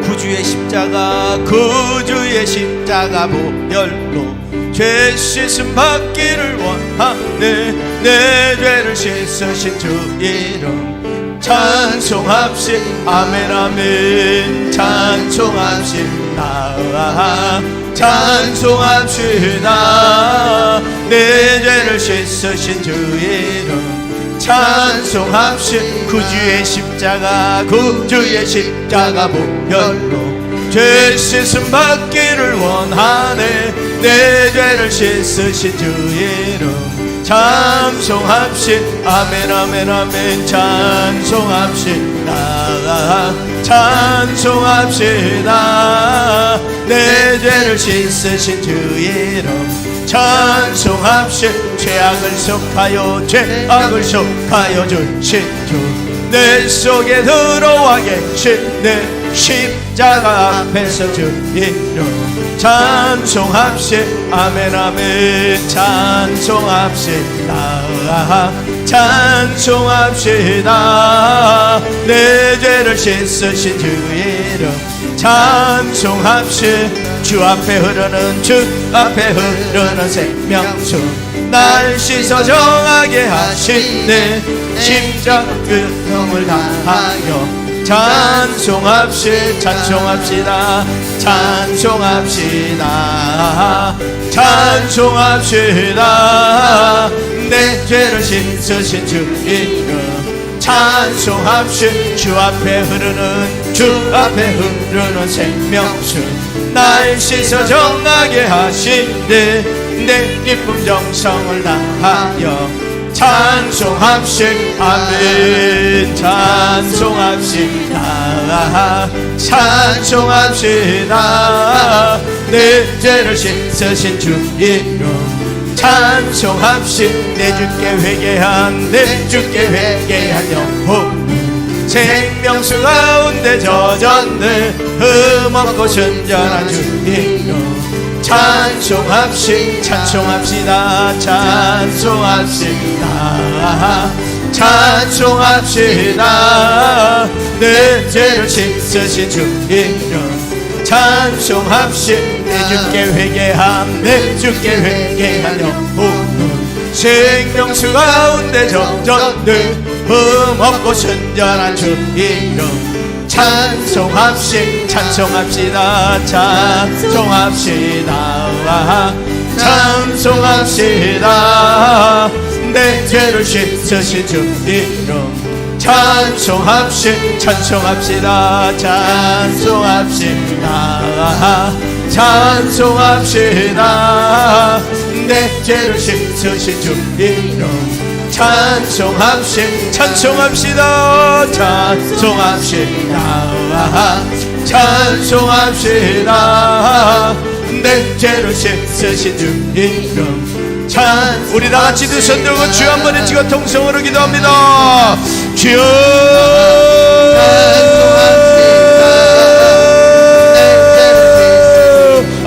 구주의 십자가, 구주의 십자가 보혈로 죄 씻음 받기를 원하네. 내 죄를 씻으신 주 이름 찬송합시다. 아멘 아멘. 찬송합시다. 찬송합시다. 내 죄를 씻으신 주 이름 찬송합시다. 구주의 십자가, 구주의 십자가 보혈로 죄 씻음 받기를 원하네. 내 죄를 씻으신 주 이름 찬송합시다. 아멘 아멘 아멘. 찬송합시다. 찬송합시다. 내 죄를 씻으신 주 이름 찬송합시다. 죄악을 속하여 죄악을 속하여 주신 주 내 속에 들어와 계신 내 십자가 앞에서 주 이름 찬송합시다. 아멘 아멘. 찬송합시다. 찬송합시다. 내 죄를 씻으신 주 이름 찬송합시다. 주 앞에 흐르는, 주 앞에 흐르는 생명수 날 씻어 정하게 하시네. 십자가 고통을 다하여 찬송합시다. 찬송합시다. 찬송합시다. 찬송합시다. 내 죄를 씻으신 주 이름 찬송합시다. 주 앞에 흐르는, 주 앞에 흐르는 생명수 날 씻어 정하게 하시네. 내 기쁨 정성을 다하여 찬송합시다. 아멘. 찬송합시다. 찬송합시다. 내 죄를 씻으신 주 이름 찬송합시 내 주께 회개한 내 주께 회개한 영혼 생명수 가운데 젖었네 흠없고 순전한 주의 이름 찬송합시 찬송합시다 찬송합시다 찬송합시다 내 죄를 씻으신 주 이름 찬송합시 내 주께 회개함 내 주께 회개한 영혼 생명수 가운데 젖었네 흠없고 순전한 주 이름 찬송합시 찬송합시다 찬송합시다 찬송합시다 내 죄를 씻으신 주 이름 찬송합시 찬송합시다 찬송합시다 찬송합시다 내 죄를 씻으신 주 이름 찬송합시 찬송합시다 찬송합시다 찬송합시다 내 죄를 씻으신 주 이름 우리 다같이 두 손 들고 주여 한번 외치고 통성으로 기도합니다. 주여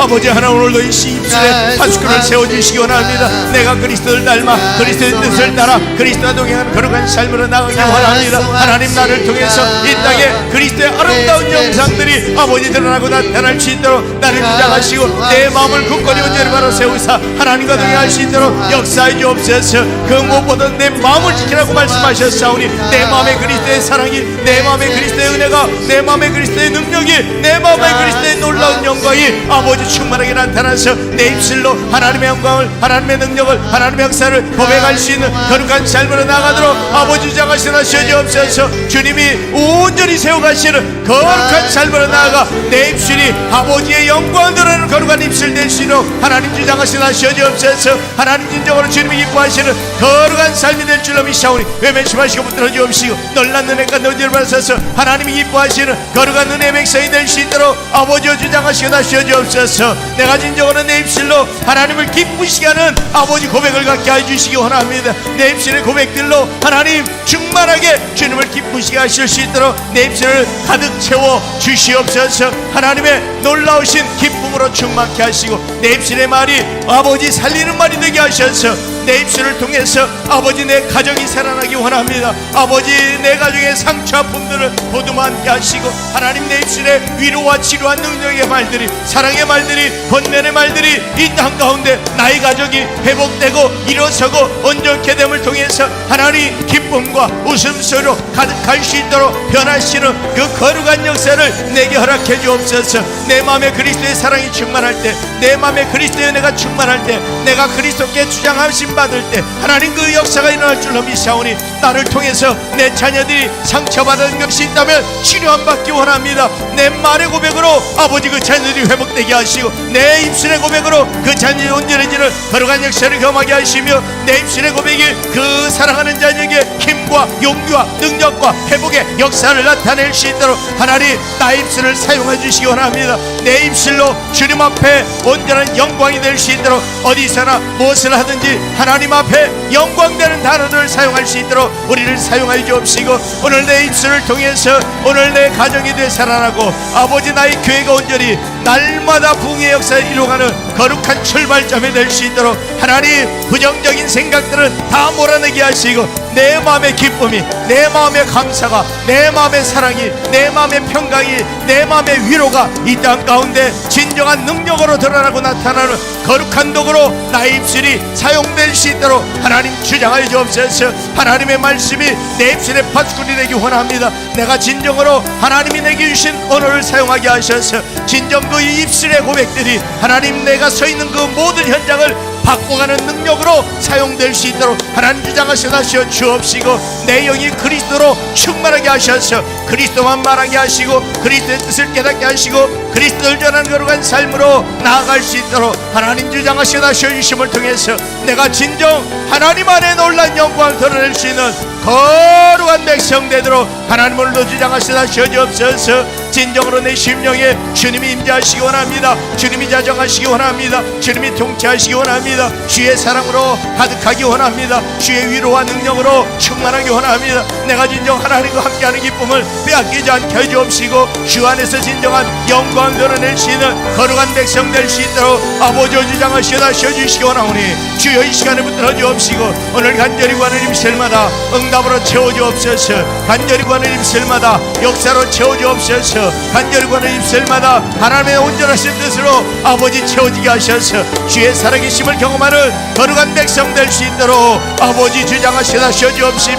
아버지 하나 오늘도 이 입술에 파수꾼을 세워주시기 원합니다. 내가 그리스도를 닮아 그리스도의 뜻을 따라 그리스도와 동행하는 거룩한 삶으로 나가기 원합니다. 하나님 나를 통해서 이 땅에 그리스도의 아름다운 영상들이 아버지 드러나고 나타날 수 있도록 나를 주장하시고 내 마음을 굳건히 온전히 바로 세우사 하나님과 동행할 수 있도록 역사해 주옵소서. 그 무엇보다 내 마음을 지키라고 말씀하셨사오니 내 마음에 그리스도의 사랑이 내 마음에 그리스도의 은혜가 내 마음에 그리스도의 능력이 내 마음에 그리스도의 놀라운 영광이 아버지 충만하게 나타나서 내 입술로 하나님의 영광을 하나님의 능력을 하나님의 역사를 고백할 수 있는 거룩한 삶으로 나가도록 아버지 주장하시나 주옵소서. 주님이 온전히 세워가시는 거룩한 삶으로 나아가 내 입술이 아버지의 영광을 드러내는 거룩한 입술 될 수 있도록 하나님 주장하시나 주옵소서. 하나님 진정으로 주님이 기뻐하시는 거룩한 삶이 될 줄로 믿사오니 외면심하시고 붙들어 주옵시고 놀란 은혜가 너희를 받으소서. 하나님이 기뻐하시는 거룩한 은혜의 백성이 될 수 있도록 아버지여 주장하시고 주옵소서. 내가 진정으로 내 입술로 하나님을 기쁘시게 하는 아버지 고백을 갖게 해주시기 원합니다. 내 입술의 고백들로 하나님 충만하게 주님을 기쁘시게 하실 수 있도록 내 입술을 가득 채워 주시옵소서. 하나님의 놀라우신 기쁨으로 충만케 하시고 내 입술의 말이 아버지 살리는 말이 되게 하셔서 내 입술을 통해서 아버지 내 가정이 살아나기 원합니다. 아버지 내 가정의 상처 아픔들을 보듬하게 하시고 하나님 내 입술에 위로와 치료한 능력의 말들이 사랑의 말들이 권면의 말들이 이 땅 가운데 나의 가족이 회복되고 일어서고 온전케 됨을 통해서 하나님 기쁨과 웃음소리로 가득할 수 있도록 변하시는 그 거룩한 역사를 내게 허락해 주옵소서. 내 마음에 그리스도의 사랑이 충만할 때 내 마음에 그리스도의 은혜가 충만할 때 내가 그리스도께 주장하심 받을 때 하나님 그 역사가 일어날 줄로 믿사오니 나를 통해서 내 자녀들이 상처받은 것이 있다면 치료함 받기 원합니다. 내 말의 고백으로 아버지 그 자녀들이 회복되게 하시고 내 입술의 고백으로 그 자녀들이 온전해지는 거룩한 역사를 경험하게 하시며 내 입술의 고백이 그 사랑하는 자녀에게 힘과 용기와 능력과 회복의 역사를 나타낼 수 있도록 하나님 나의 입술을 사용해 주시기 원합니다. 내 입술로 주님 앞에 온전한 영광이 될 수 있도록 어디서나 무엇을 하든지 하나님 앞에 영광되는 단어들을 사용할 수 있도록 우리를 사용하여 주옵시고 오늘 내 입술을 통해서 오늘 내 가정이 되살아나고 아버지 나의 교회가 온전히 날마다 부흥의 역사를 이루어가는 거룩한 출발점이 될 수 있도록 하나님 부정적인 생각들은 다 몰아내게 하시고 내 마음의 기쁨이 내 마음의 감사가 내 마음의 사랑이 내 마음의 평강이 내 마음의 위로가 이 땅 가운데 진정한 능력으로 드러나고 나타나는 거룩한 도구로 나의 입술이 사용될 수 있도록 하나님 주장하여 주옵소서. 하나님의 말씀이 내 입술의 파수꾼이 되기 원합니다. 내가 진정으로 하나님이 내게 주신 언어를 사용하게 하셔서 진정 그 입술의 고백들이 하나님 내가 서 있는 그 모든 현장을 바꿔가는 능력으로 사용될 수 있도록 하나님 주장하셔 주옵시고 내 영이 그리스도로 충만하게 하셔서 그리스도만 말하게 하시고 그리스도의 뜻을 깨닫게 하시고 그리스도를 전하는 거룩한 삶으로 나아갈 수 있도록 하나님 주장하셔 주심을 통해서 내가 진정 하나님 안에 놀란 영광을 드러낼 수 있는 거룩한 백성 되도록 하나님 오늘도 주장하시다 쉬어주옵소서. 진정으로 내 심령에 주님이 임재하시기 원합니다. 주님이 자정하시기 원합니다. 주님이 통치하시기 원합니다. 주의 사랑으로 가득하기 원합니다. 주의 위로와 능력으로 충만하기 원합니다. 내가 진정 하나님과 함께하는 기쁨을 빼앗기지 않게 해주옵시고 주 안에서 진정한 영광 드러낼 수 있는 거룩한 백성 될 수 있도록 아버지 주장하시다 쉬어주시기 원하오니 주여 이 시간에 붙들어 주옵시고 오늘 간절히 구하는 임실마다 응답으로 채워주옵소서. 간절히 구하는 임실마다 역사로 채워주옵소서. 간절히 구하는 임실마다 하나님의 온전하신 뜻으로 아버지 채워지게 하셔서 주의 살아계심을 경험하는 거룩한 백성 될 수 있도록 아버지 주장하시다 쉬어주옵시며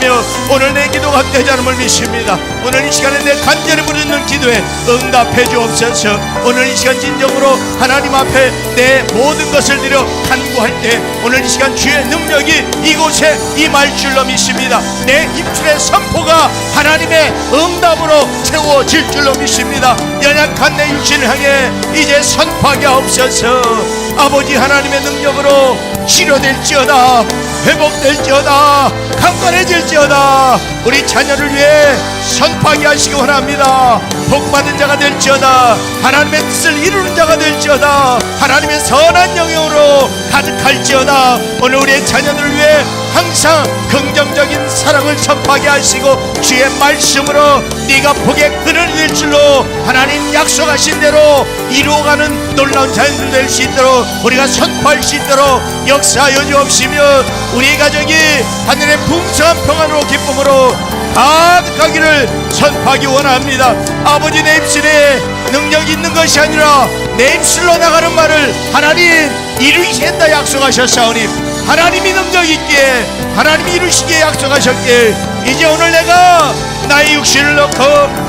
오늘 내 기도가 되지 않음을 믿습니다. 오늘 이 시간에 내 간절히 부르는 기도에 응답해 주옵소서. 오늘 이 시간 진정으로 하나님 앞에 내 모든 것을 드려 간구할 때 오늘 이 시간 주의 능력이 이곳에 임할 줄로 믿습니다. 내 입술의 선포가 하나님의 응답으로 채워질 줄로 믿습니다. 연약한 내 육신을 향해 이제 선포하게 하옵소서. 아버지 하나님의 능력으로 치료될지어다, 회복될지어다, 강건해질지어다. 우리 자녀를 위해 선포하게 하시기 원합니다. 복받은 자가 될지어다, 하나님의 뜻을 이루는 자가 될지어다, 하나님의 선한 영역으로 가득할지어다. 오늘 우리의 자녀들을 위해 항상 긍정적인 사랑을 선포하게 하시고 주의 말씀으로 네가 복의 근원이 될 줄로 하나님 약속하신 대로 이루어가는 놀라운 자녀들 될 수 있도록 우리가 선포할 수 있도록 역사하여 주옵시며 우리 가정이 하늘의 풍성한 평안으로 기쁨으로 가득하기를 선포하기 원합니다. 아버지 내 입술에 능력이 있는 것이 아니라 내 입술로 나가는 말을 하나님 이루시겠다 약속하셨사오니 하나님이 능력 있기에 하나님이 이루시기에 약속하셨기에 이제 오늘 내가 나의 육신을 놓고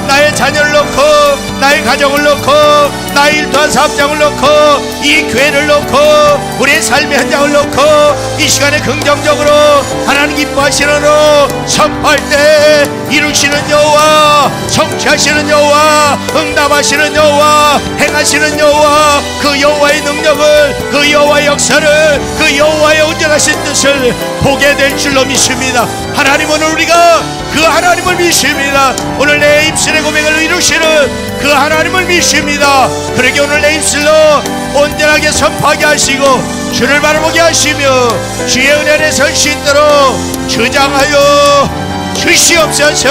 나의 자녀를 놓고 나의 가정을 놓고 나의 일터한 사업장을 놓고 이 교회를 놓고 우리의 삶의 현장을 놓고 이 시간에 긍정적으로 하나님 기뻐하시는 후 선포할 때 이루시는 여호와, 성취하시는 여호와, 응답하시는 여호와, 행하시는 여호와, 그 여호와의 능력을, 그 여호와의 역사를, 그 여호와의 온전하신 뜻을 보게 될 줄로 믿습니다. 하나님 오늘 우리가 그 하나님을 믿습니다. 오늘 내 입술의 고백을 이루시는 그 하나님을 믿습니다. 그러게 오늘 내 입술로 온전하게 선포하게 하시고 주를 바라보게 하시며 주의 은혜 안에 설 수 있도록 주장하여 주시옵소서.